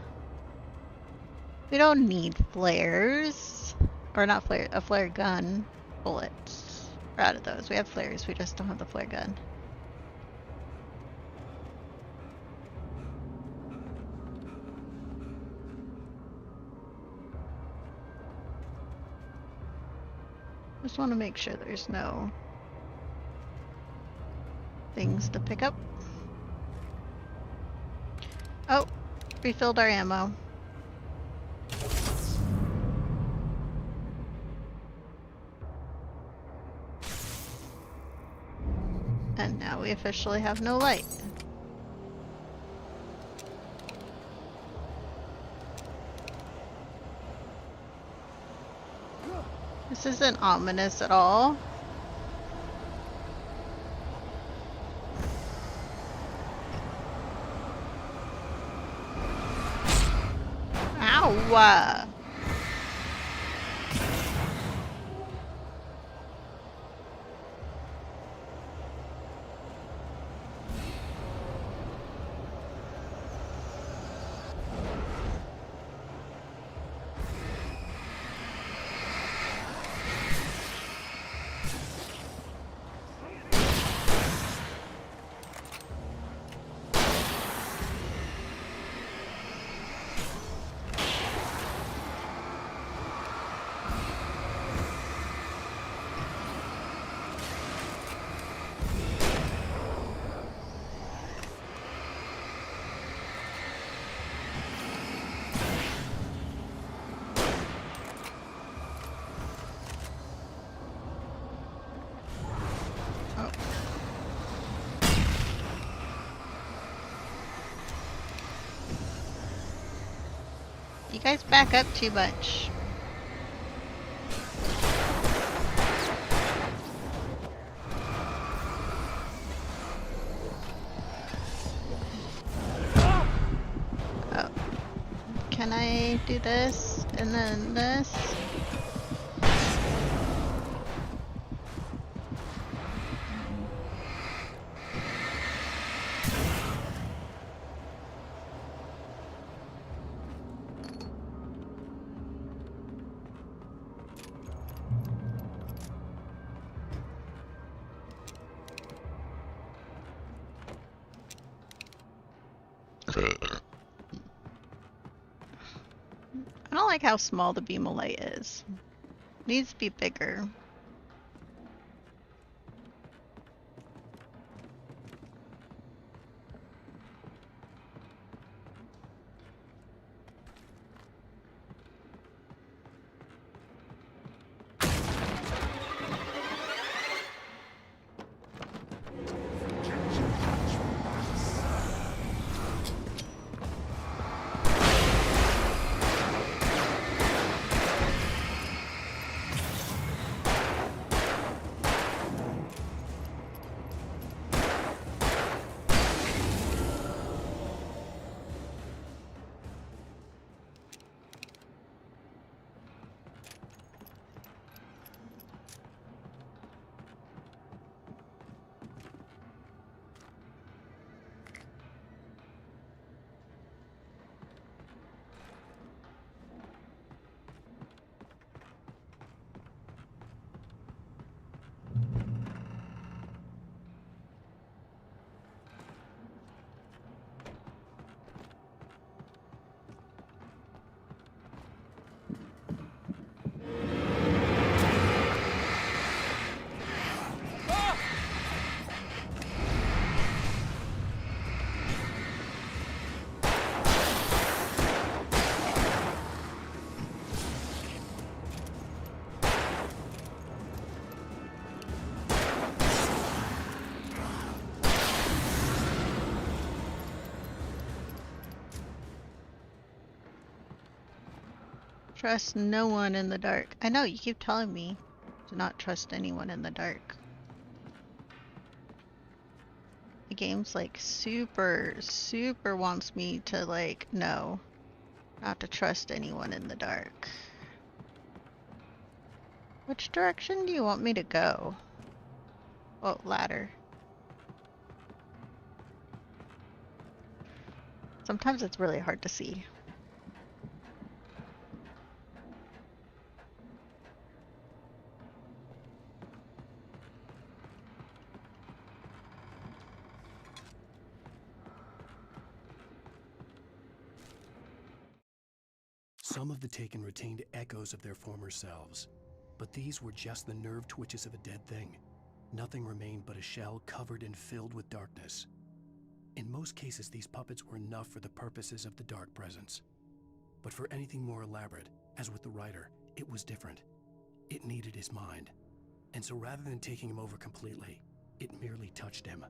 We don't need flares. Or not flare, a flare gun. Bullets. We're out of those. We have flares, we just don't have the flare gun. Just want to make sure there's no things to pick up. Oh, refilled our ammo. And now we officially have no light. This isn't ominous at all. Ow! You guys back up too much. Oh. Can I do this and then this? I don't like how small the beam of light is. Needs to be bigger. Trust no one in the dark. I know, you keep telling me to not trust anyone in the dark. The game's like super wants me to like, no, not to trust anyone in the dark. Which direction do you want me to go? Oh, ladder. Sometimes it's really hard to see. Some of the Taken retained echoes of their former selves, but these were just the nerve twitches of a dead thing. Nothing remained but a shell covered and filled with darkness. In most cases, these puppets were enough for the purposes of the dark presence. But for anything more elaborate, as with the writer, it was different. It needed his mind. And so rather than taking him over completely, it merely touched him.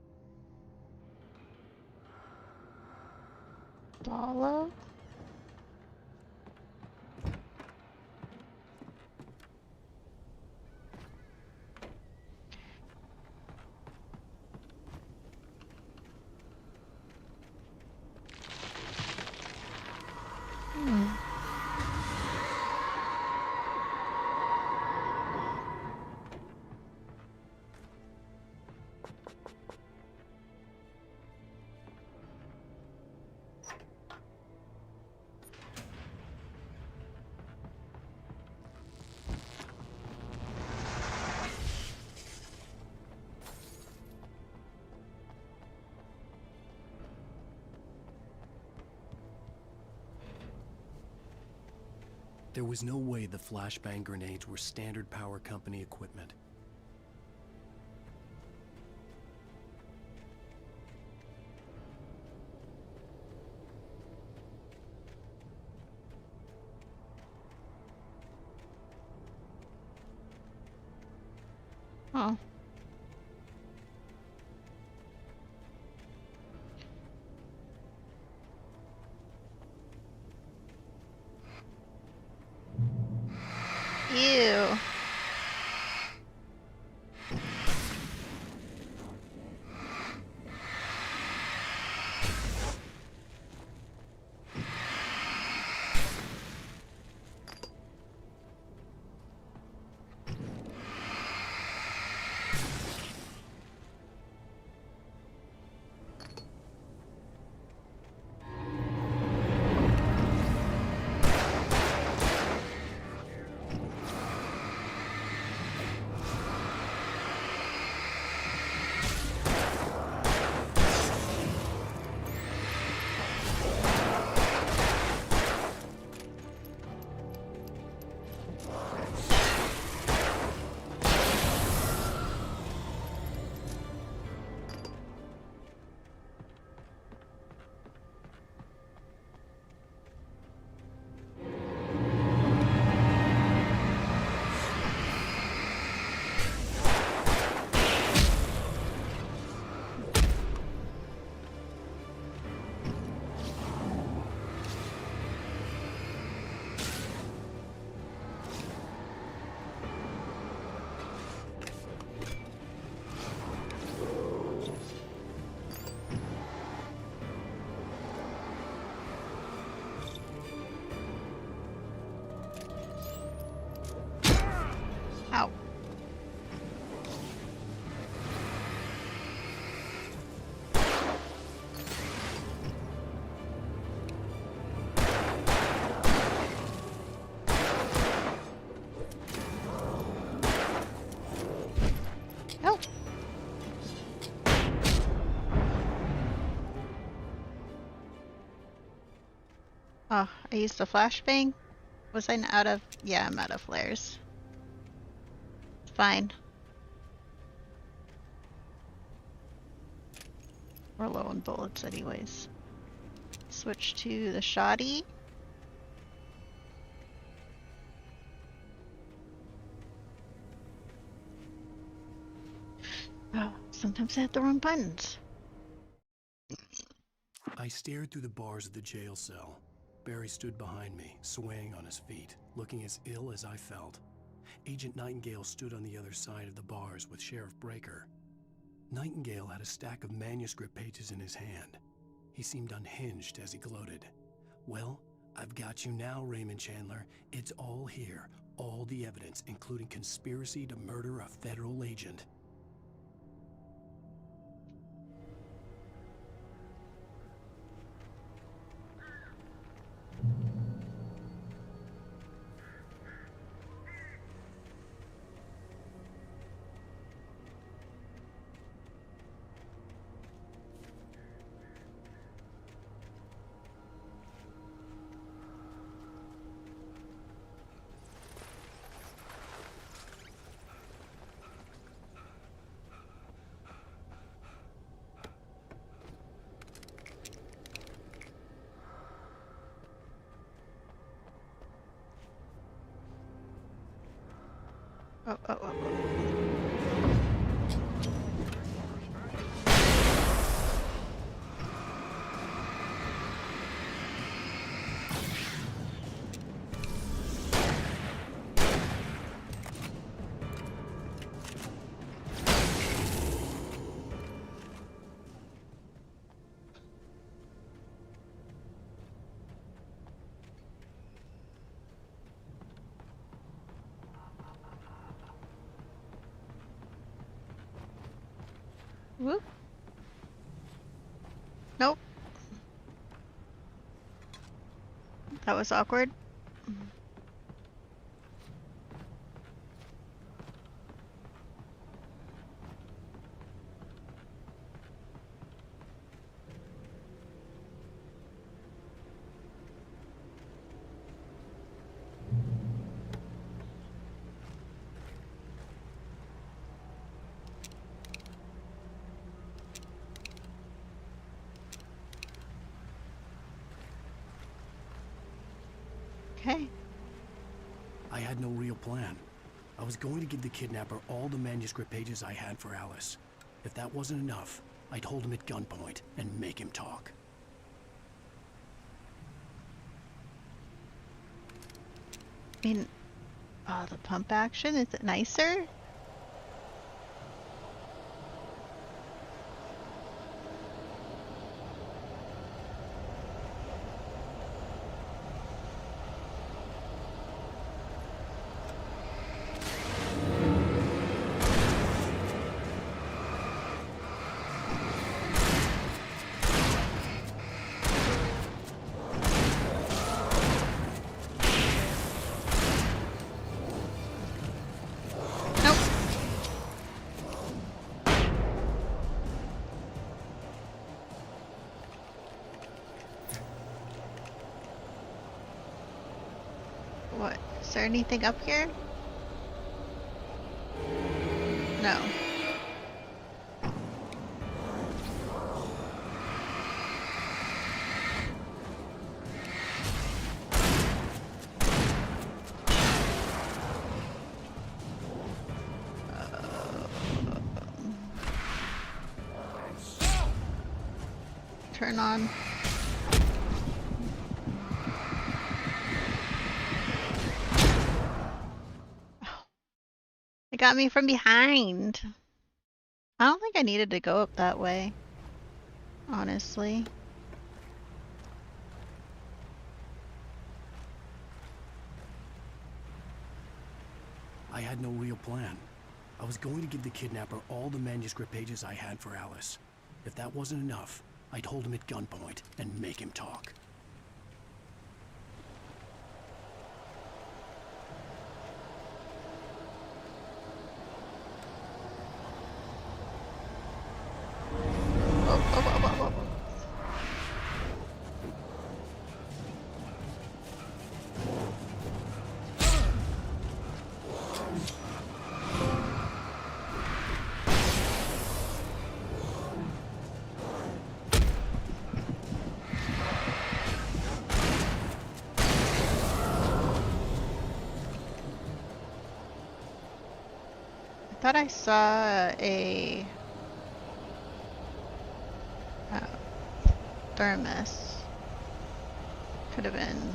Follow? There was no way the flashbang grenades were standard power company equipment. Oh. Ew. Ow. Oh. Oh, I used the flashbang? Was I out of? Yeah, I'm out of flares. Fine. We're low on bullets anyways. Switch to the shoddy. Oh, sometimes I hit the wrong buttons. I stared through the bars of the jail cell. Barry stood behind me, swaying on his feet, looking as ill as I felt. Agent Nightingale stood on the other side of the bars with Sheriff Breaker. Nightingale had a stack of manuscript pages in his hand. He seemed unhinged as he gloated. Well, I've got you now, Raymond Chandler. It's all here. All the evidence, including conspiracy to murder a federal agent. Oh. Whoop. Nope. That was awkward. Okay. I had no real plan. I was going to give the kidnapper all the manuscript pages I had for Alice. If that wasn't enough, I'd hold him at gunpoint and make him talk. I mean, the pump action, is it nicer? What? Is there anything up here? No. Turn on. It got me from behind. I don't think I needed to go up that way, honestly. I had no real plan. I was going to give the kidnapper all the manuscript pages I had for Alice. If that wasn't enough, I'd hold him at gunpoint and make him talk. I thought I saw a thermos. Could have been.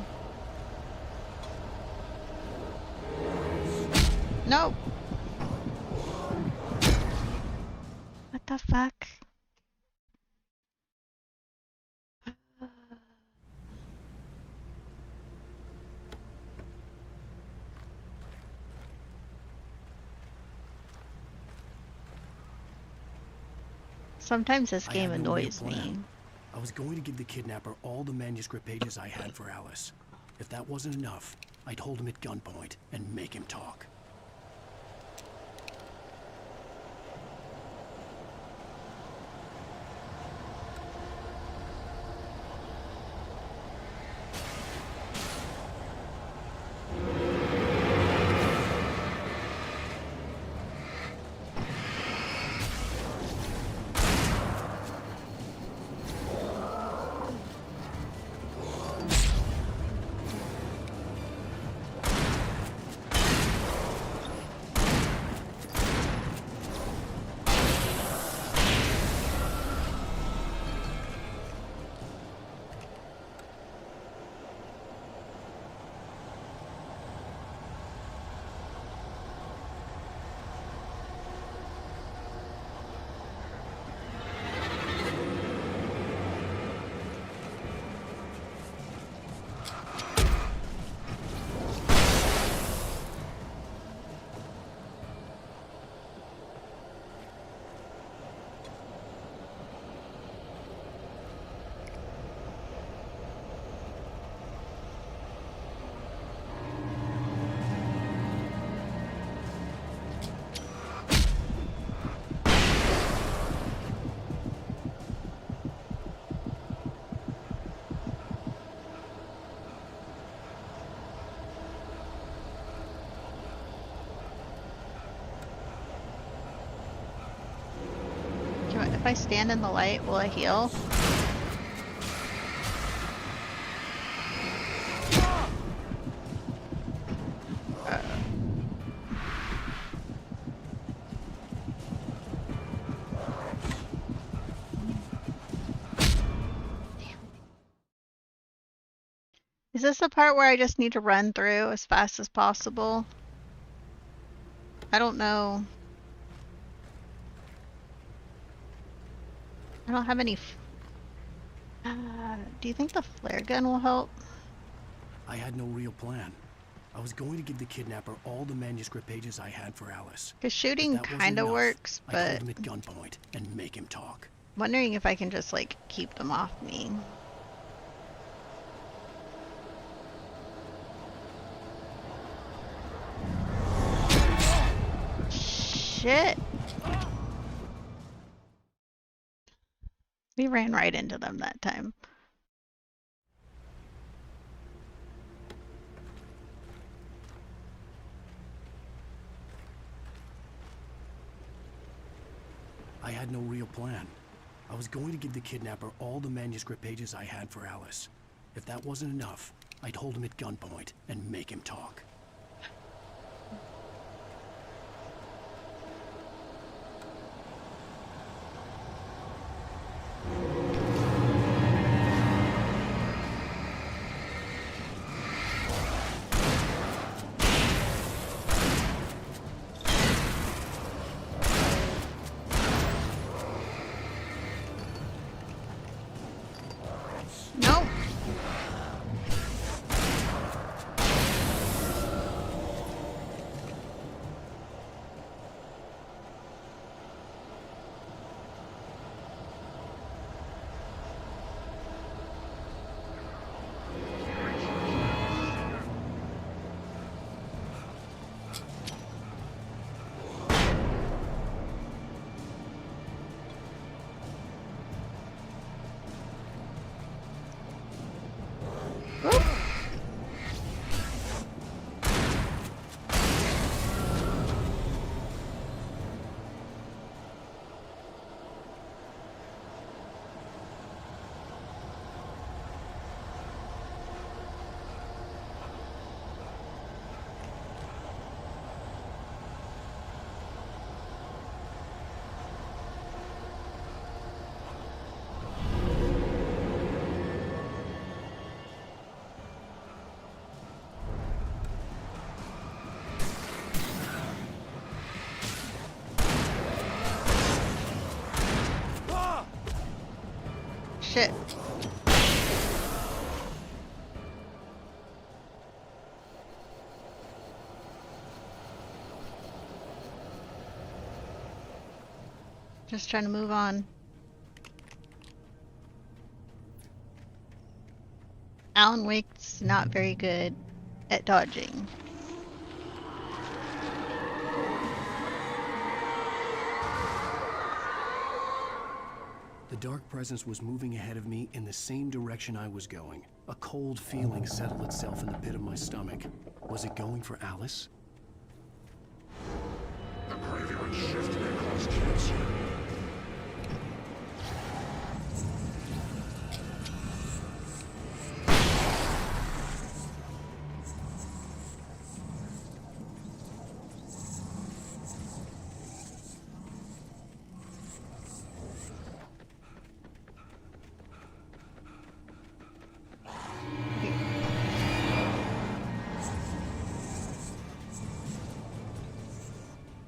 No! What the fuck? Sometimes this game annoys me. I was going to give the kidnapper all the manuscript pages I had for Alice. If that wasn't enough, I'd hold him at gunpoint and make him talk. If I stand in the light, will I heal? Is this the part where I just need to run through as fast as possible? I don't know. I don't have any. Do you think the flare gun will help? I had no real plan. I was going to give the kidnapper all the manuscript pages I had for Alice. Because shooting kind of works, but I'd hold him at gunpoint and make him talk. Wondering if I can just like keep them off me. Shit. We ran right into them that time. I had no real plan. I was going to give the kidnapper all the manuscript pages I had for Alice. If that wasn't enough, I'd hold him at gunpoint and make him talk. Nope. shit. Just trying to move on. Alan Wake's not very good at dodging. The dark presence was moving ahead of me in the same direction I was going. A cold feeling settled itself in the pit of my stomach. Was it going for Alice? The graveyard shift may cause cancer.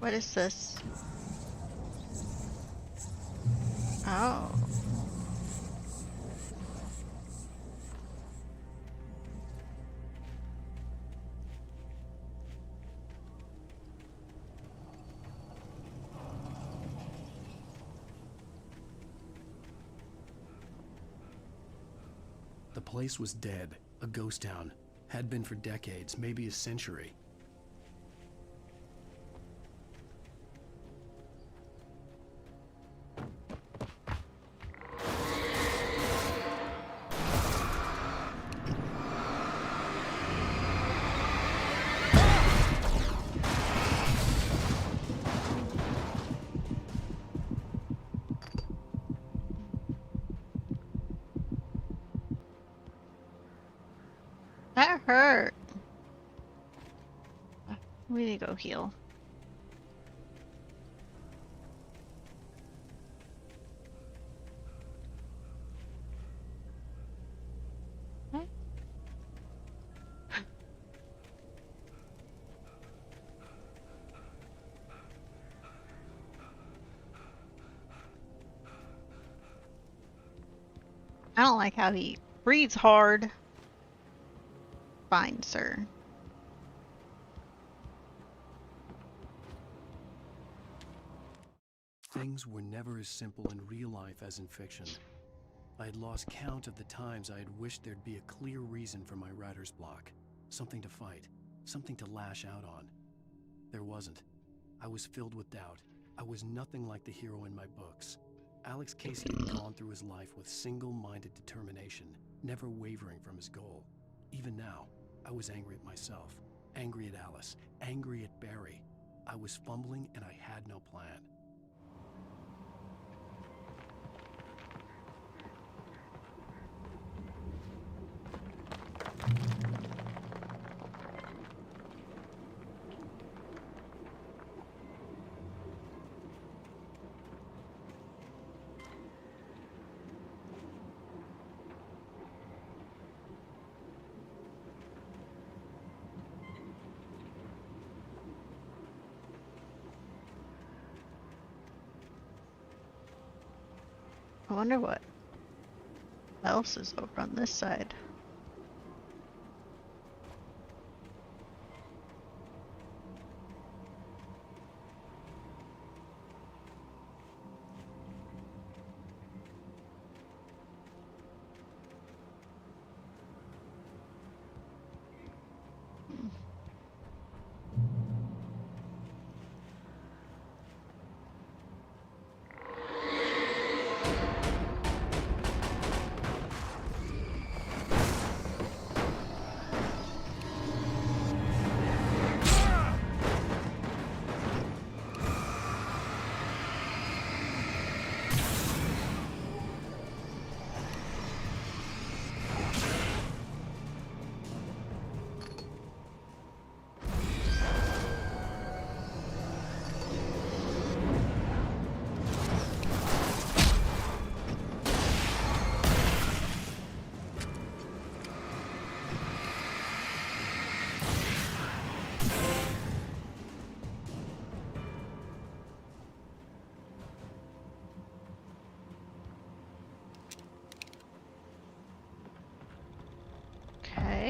What is this? Oh. The place was dead, a ghost town. Had been for decades, maybe a century. That hurt. We need to go heal. What? I don't like how he breathes hard. Fine, sir. Things were never as simple in real life as in fiction. I had lost count of the times I had wished there'd be a clear reason for my writer's block. Something to fight, something to lash out on. There wasn't. I was filled with doubt. I was nothing like the hero in my books. Alex Casey had gone through his life with single-minded determination, never wavering from his goal. Even now, I was angry at myself, angry at Alice, angry at Barry. I was fumbling and I had no plan. I wonder what else is over on this side.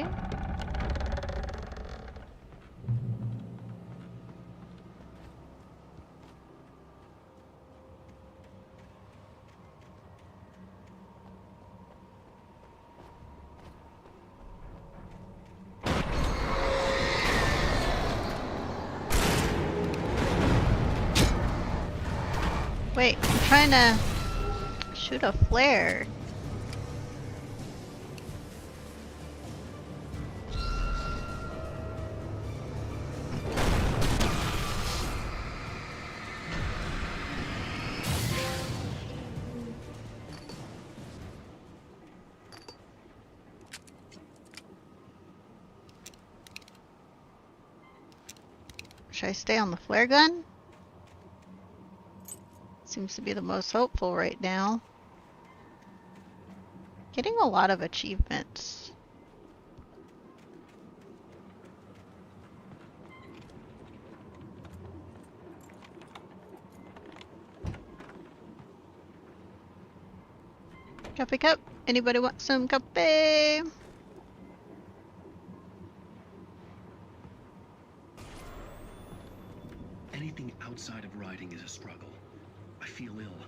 Okay. Wait, I'm trying to shoot a flare. Should I stay on the flare gun? Seems to be the most hopeful right now. Getting a lot of achievements. Coffee cup? Anybody want some coffee? Anything outside of writing is a struggle. I feel ill.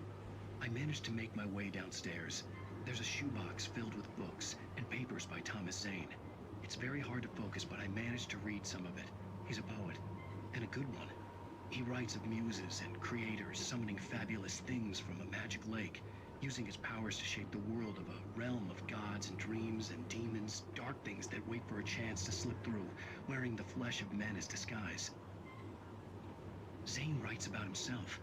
I managed to make my way downstairs. There's a shoebox filled with books and papers by Thomas Zane. It's very hard to focus, but I managed to read some of it. He's a poet, and a good one. He writes of muses and creators summoning fabulous things from a magic lake, using his powers to shape the world of a realm of gods and dreams and demons, dark things that wait for a chance to slip through, wearing the flesh of men as disguise. Zane writes about himself,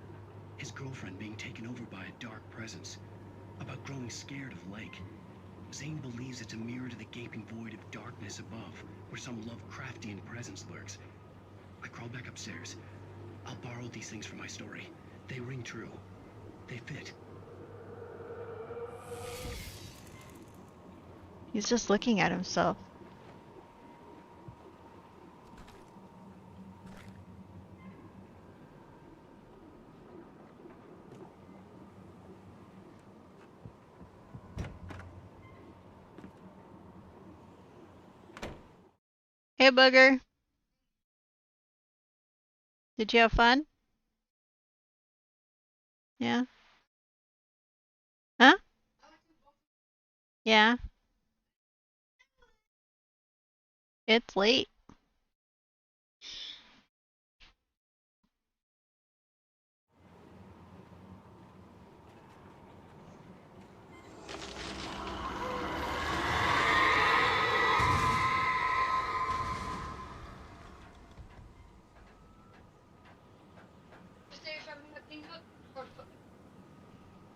his girlfriend being taken over by a dark presence, about growing scared of Lake. Zane believes it's a mirror to the gaping void of darkness above, where some Lovecraftian presence lurks. I crawl back upstairs. I'll borrow these things for my story. They ring true. They fit. He's just looking at himself. Hey, Booger. Did you have fun? Yeah? Huh? Yeah. It's late.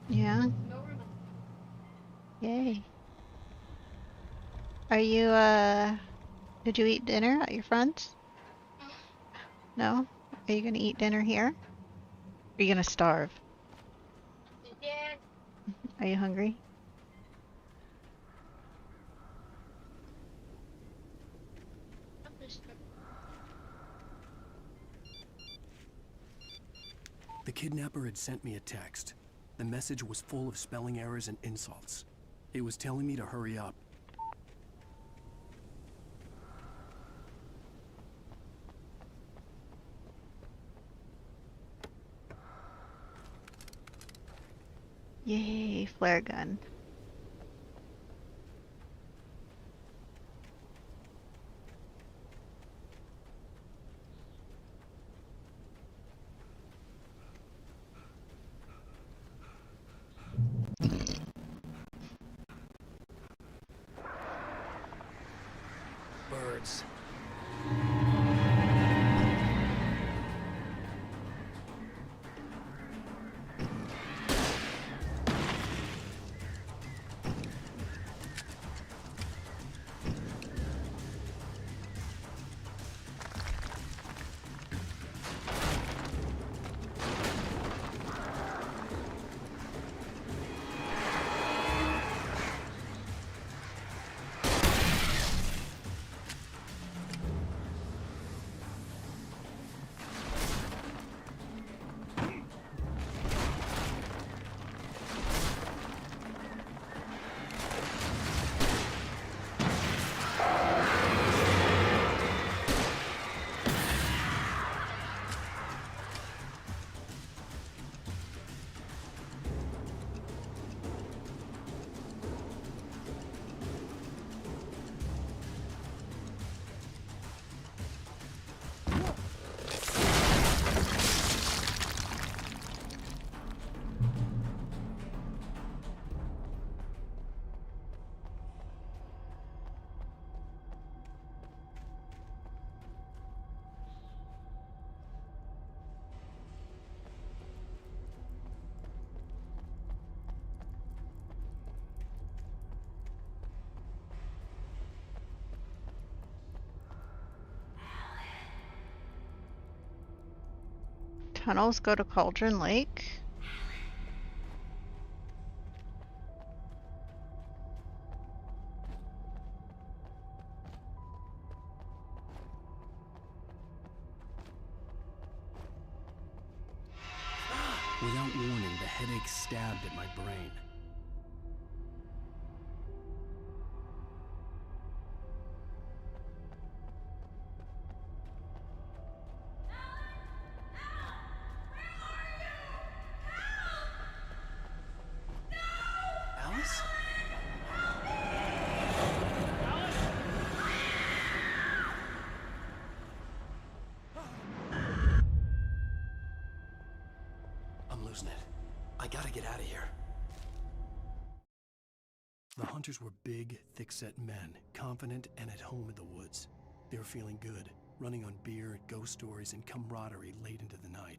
Yeah. Yay. Are you, did you eat dinner at your friend's? No? Are you gonna eat dinner here? Are you gonna starve? Are you hungry? The kidnapper had sent me a text. The message was full of spelling errors and insults. It was telling me to hurry up. Yay, flare gun. Birds. Tunnels go to Cauldron Lake. Without warning, the headache stabbed at my brain. Alice? I'm losing it. I gotta get out of here. The hunters were big, thick-set men, confident and at home in the woods. They were feeling good, running on beer, ghost stories, and camaraderie late into the night.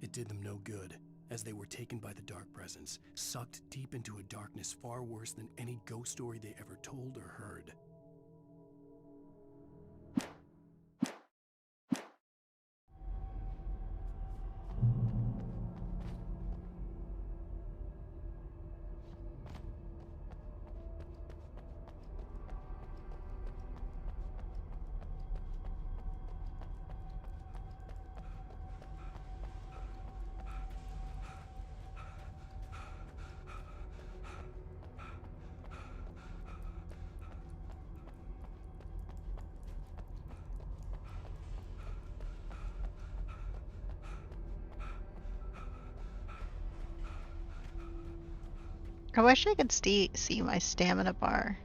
It did them no good, as they were taken by the dark presence, sucked deep into a darkness far worse than any ghost story they ever told or heard. I wish I could see my stamina bar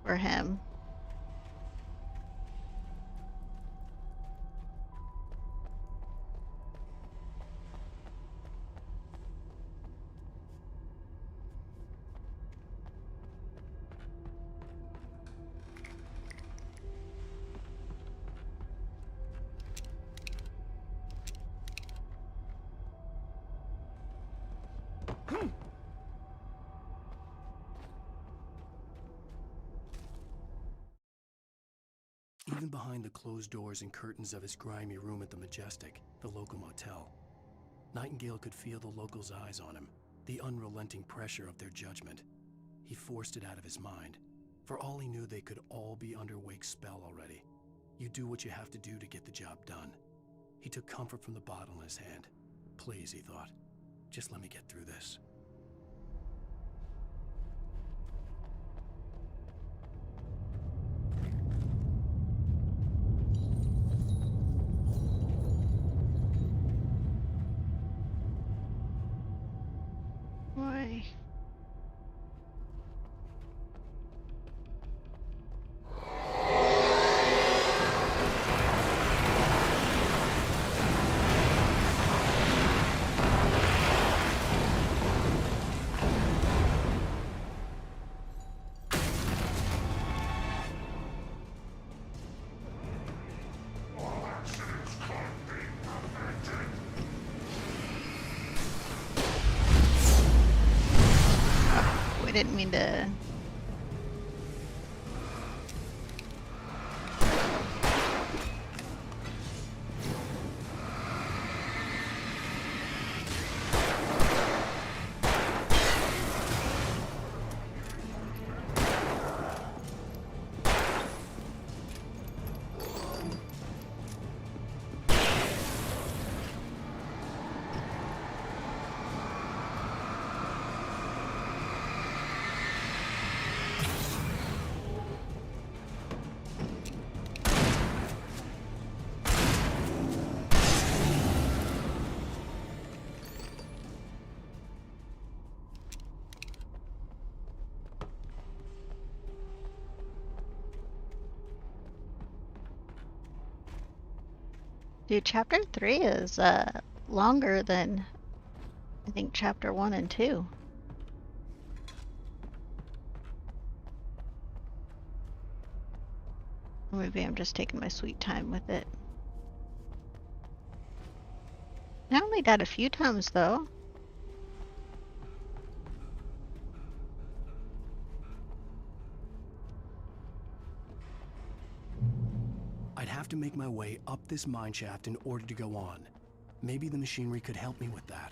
for him. Even behind the closed doors and curtains of his grimy room at the Majestic, the local motel, Nightingale could feel the locals' eyes on him, the unrelenting pressure of their judgment. He forced it out of his mind. For all he knew, they could all be under Wake's spell already. You do what you have to do to get the job done. He took comfort from the bottle in his hand. Please, he thought, just let me get through this. Why? I didn't mean to. Dude, chapter 3 is longer than I think chapter 1 and 2. Maybe I'm just taking my sweet time with it. I only died a few times though. I'd have to make my way up this mineshaft in order to go on. Maybe the machinery could help me with that.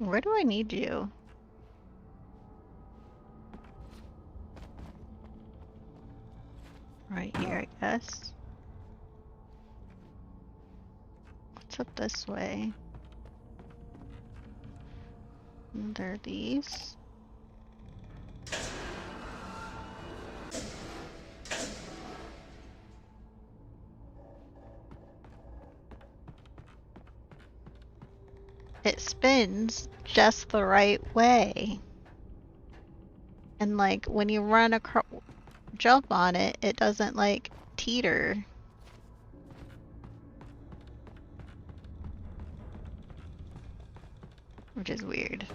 Where do I need you? Right here, I guess. What's up this way? And there are these. It spins just the right way. And like when you run across, jump on it, it doesn't like teeter. Which is weird.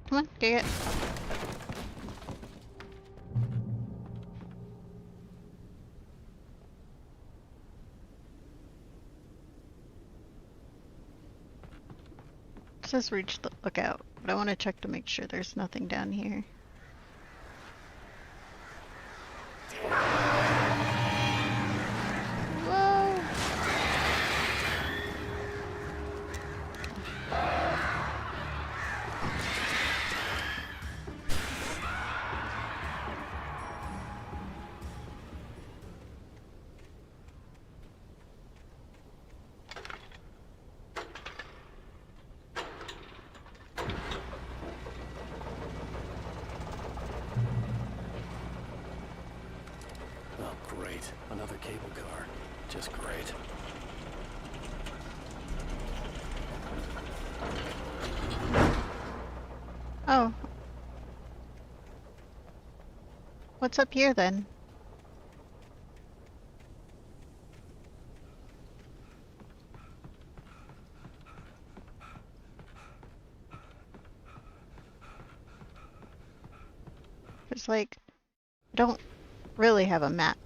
Come on, get it. It says reach the lookout, but I want to check to make sure there's nothing down here. Whoa! Oh, great. Another cable car. Just great. Oh. What's up here then? It's like, I don't really have a map.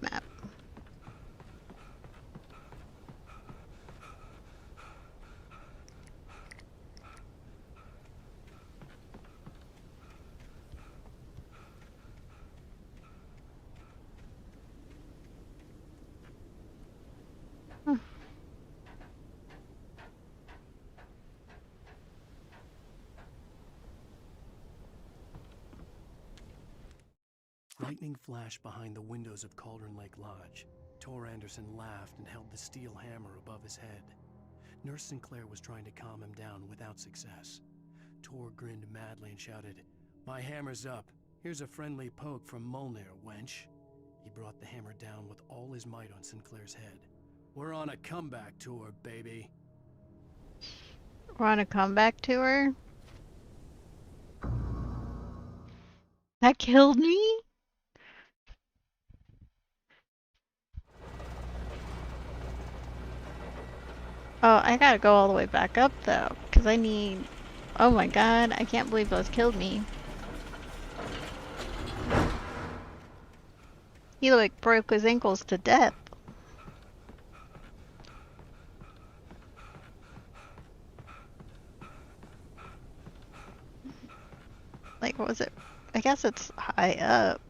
Lightning flashed behind the windows of Cauldron Lake Lodge. Tor Anderson laughed and held the steel hammer above his head. Nurse Sinclair was trying to calm him down without success. Tor grinned madly and shouted, "My hammer's up. Here's a friendly poke from Molnir, wench." He brought the hammer down with all his might on Sinclair's head. "We're on a comeback tour, baby." We're on a comeback tour? That killed me? Oh, I gotta go all the way back up though, because I need... Oh my god, I can't believe those killed me. He like broke his ankles to death. guess it's high up.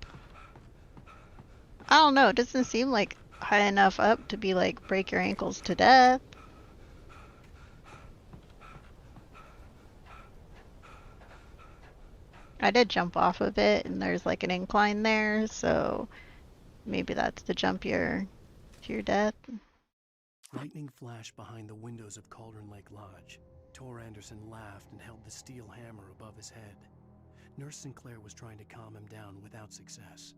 I don't know, it doesn't seem like high enough up to be like break your ankles to death. I did jump off of it and there's like an incline there, so maybe that's to jump to your death. Lightning flashed behind the windows of Cauldron Lake Lodge. Tor Anderson laughed and held the steel hammer above his head. Nurse Sinclair was trying to calm him down without success.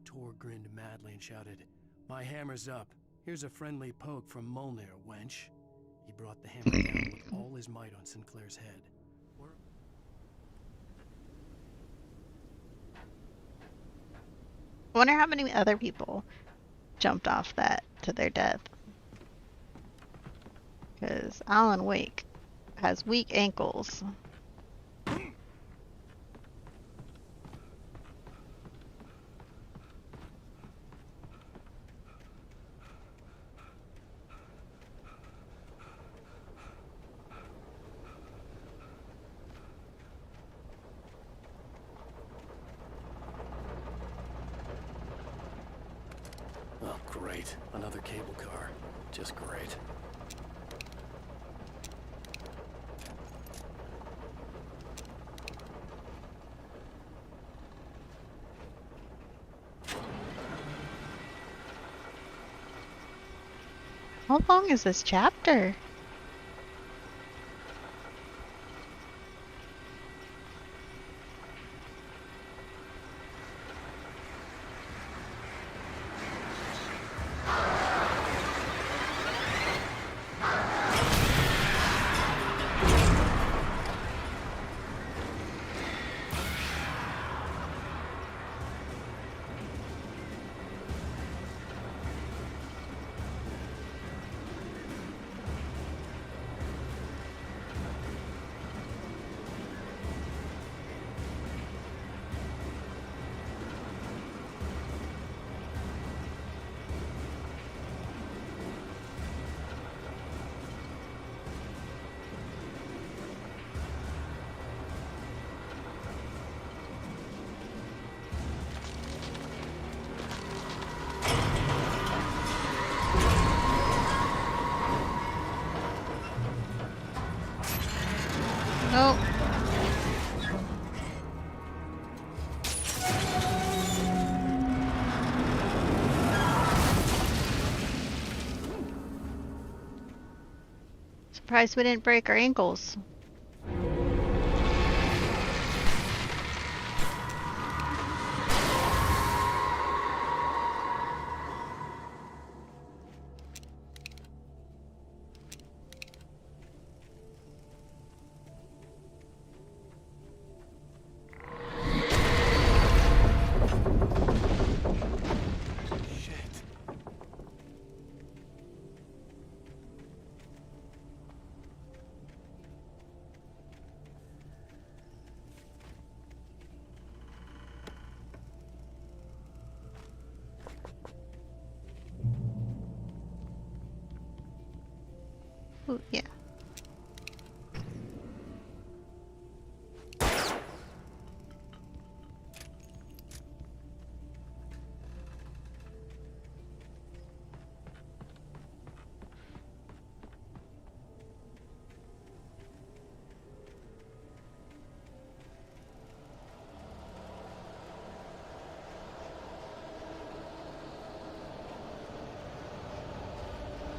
Tor grinned madly and shouted, "My hammer's up. Here's a friendly poke from Molnir, wench." He brought the hammer down with all his might on Sinclair's head. I wonder how many other people jumped off that to their death. Because Alan Wake has weak ankles. Oh, great. Another cable car. Just great. How long is this chapter? Nope. Surprised we didn't break our ankles. Ooh, yeah.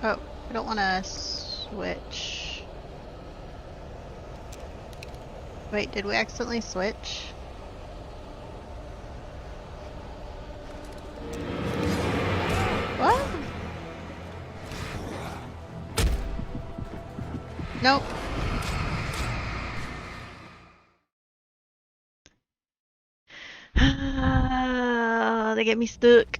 Oh, I don't want to switch. Wait, did we accidentally switch? What? Nope. They get me stuck.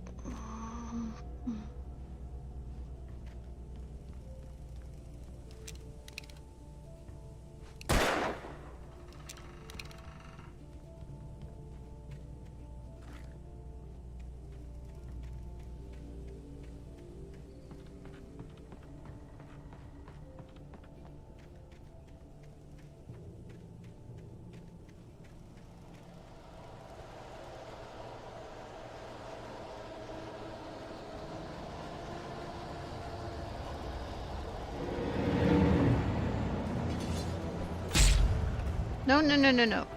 No, no, no, no, no.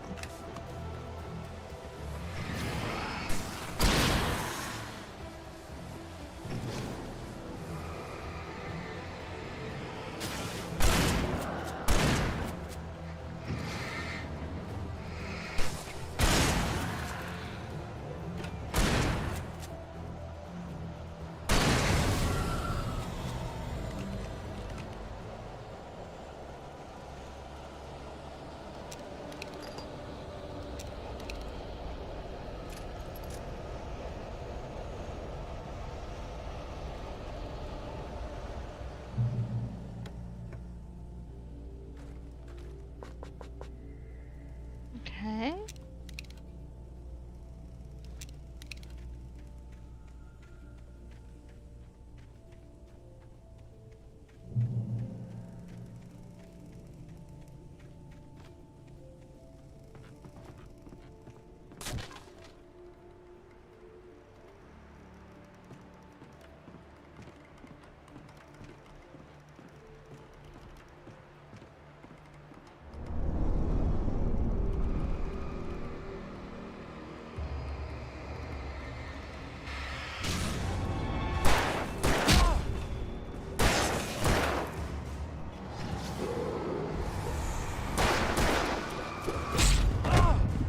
Okay.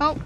Oh.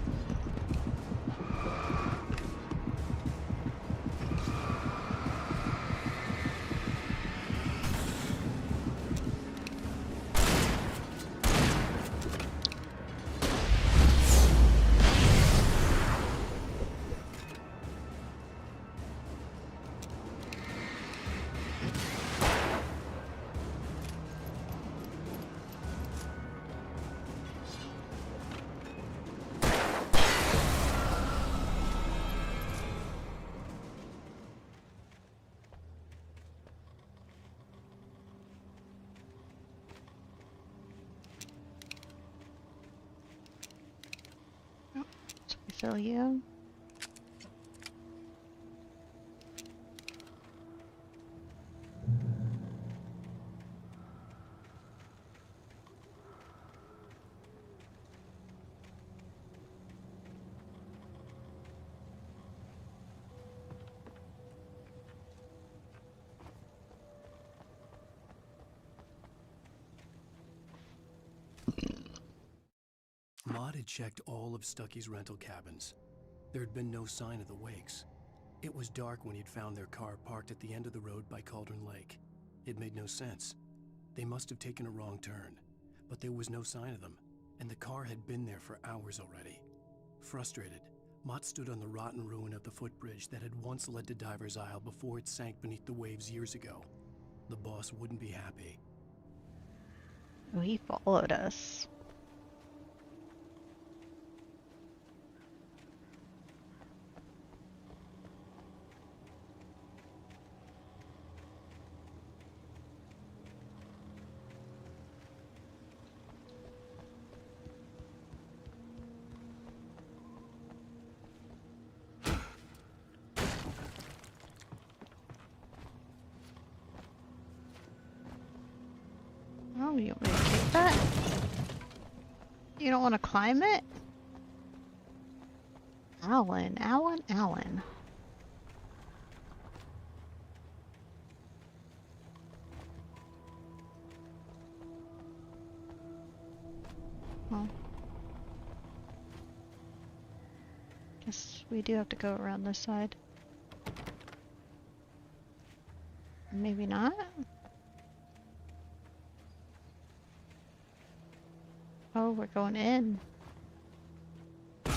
Fill you. Maud had checked all of Stucky's rental cabins. There had been no sign of the Wakes. It was dark when he'd found their car parked at the end of the road by Cauldron Lake. It made no sense. They must have taken a wrong turn, but there was no sign of them, and the car had been there for hours already. Frustrated, Mott stood on the rotten ruin of the footbridge that had once led to Diver's Isle before it sank beneath the waves years ago. The boss wouldn't be happy. Oh, he followed us. Oh, you want me to take that? You don't want to climb it? Alan, Alan, Alan. Well, guess we do have to go around this side. Maybe not? Oh, we're going in. I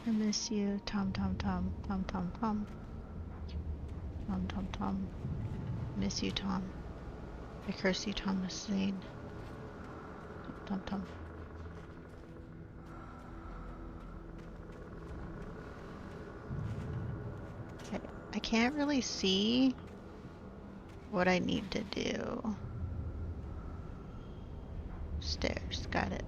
miss you, Tom, Tom, Tom, Tom, Tom, Tom. Tom, Tom, Tom. Miss you, Tom. I curse you, Thomas Zane. Tom, Tom, Tom. Okay, I can't really see what I need to do. Stairs, got it.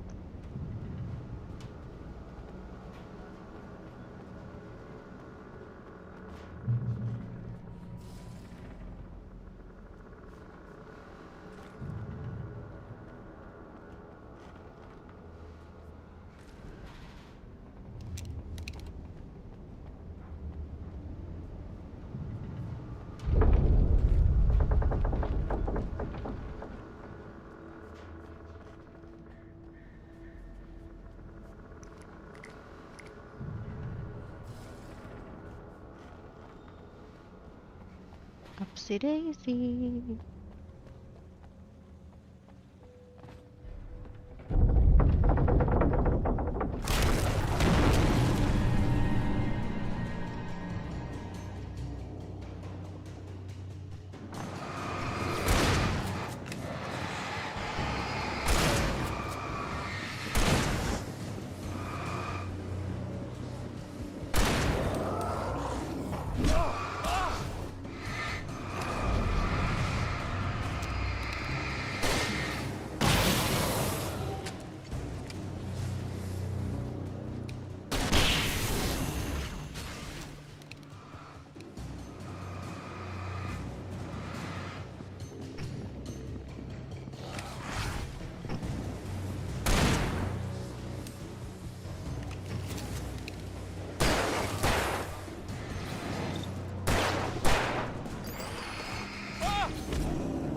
Whoopsie daisy.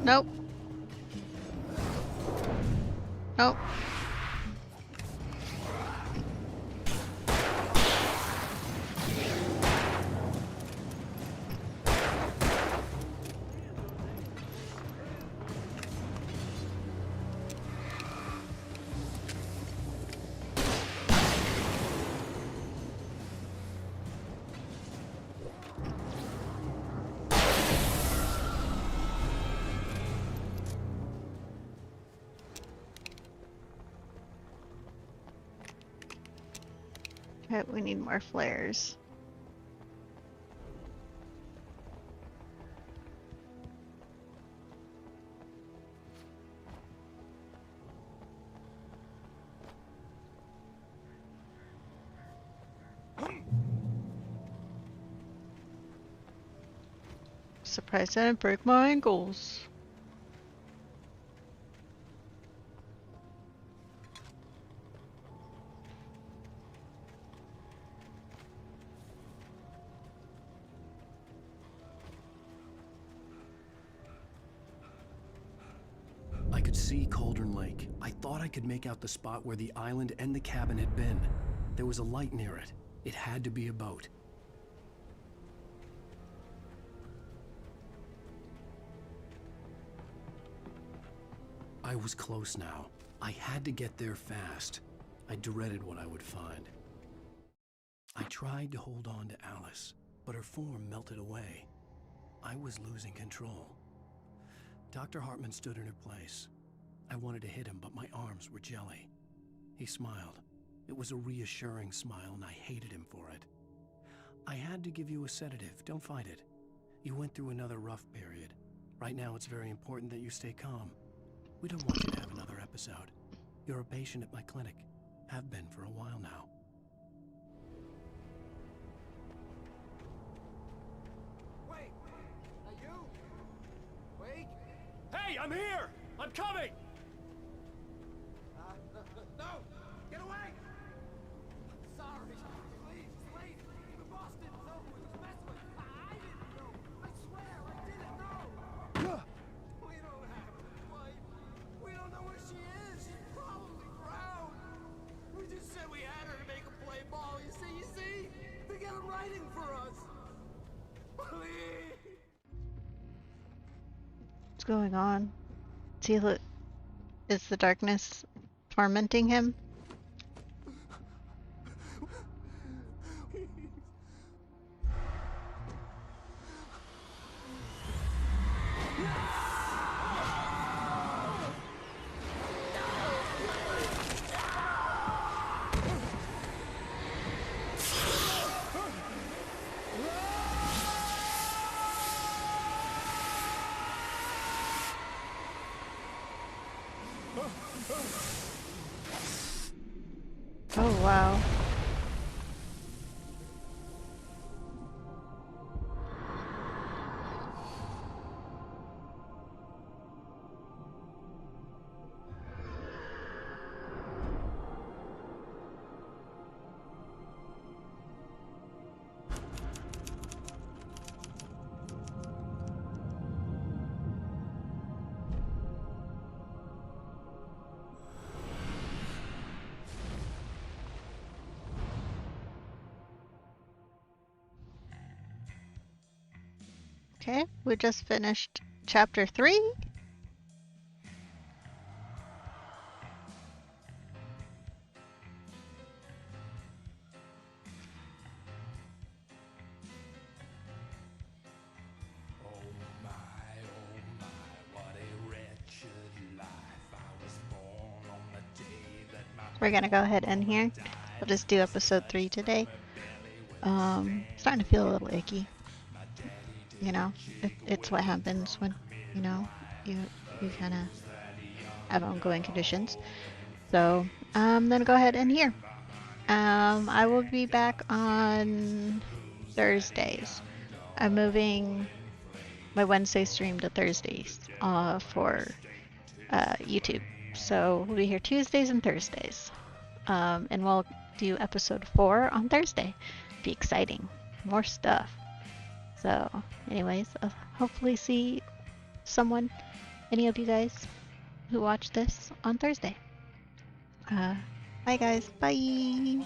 Nope. Nope. Okay, we need more flares. Surprised I didn't break my ankles. I could see Cauldron Lake. I thought I could make out the spot where the island and the cabin had been. There was a light near it. It had to be a boat. I was close now. I had to get there fast. I dreaded what I would find. I tried to hold on to Alice, but her form melted away. I was losing control. Dr. Hartman stood in her place. I wanted to hit him, but my arms were jelly. He smiled. It was a reassuring smile, and I hated him for it. I had to give you a sedative. Don't fight it. You went through another rough period. Right now, it's very important that you stay calm. We don't want you to have another episode. You're a patient at my clinic. Have been for a while now. Wait! Are you? Wait! Hey, I'm here! I'm coming! No! Get away! Sorry. Please, please. The boss didn't know who he was messing with. I didn't know. I swear, I didn't know. We don't have her wife. We don't know where she is. She's probably drowned. We just said we had her to make a play ball. You see? They got him writing for us. Please. What's going on? Is the darkness tormenting him? Oh, wow. Okay, we just finished chapter 3. We're gonna go ahead and here. We'll just do episode 3 today. Starting to feel a little icky. You know, it's what happens when, you know, you kind of have ongoing conditions. So I'm gonna go ahead and here. I will be back on Thursdays. I'm moving my Wednesday stream to Thursdays for YouTube. So we'll be here Tuesdays and Thursdays. And we'll do episode 4 on Thursday. Be exciting. More stuff. So anyways, I'll hopefully see any of you guys who watch this on Thursday. Bye guys. Bye.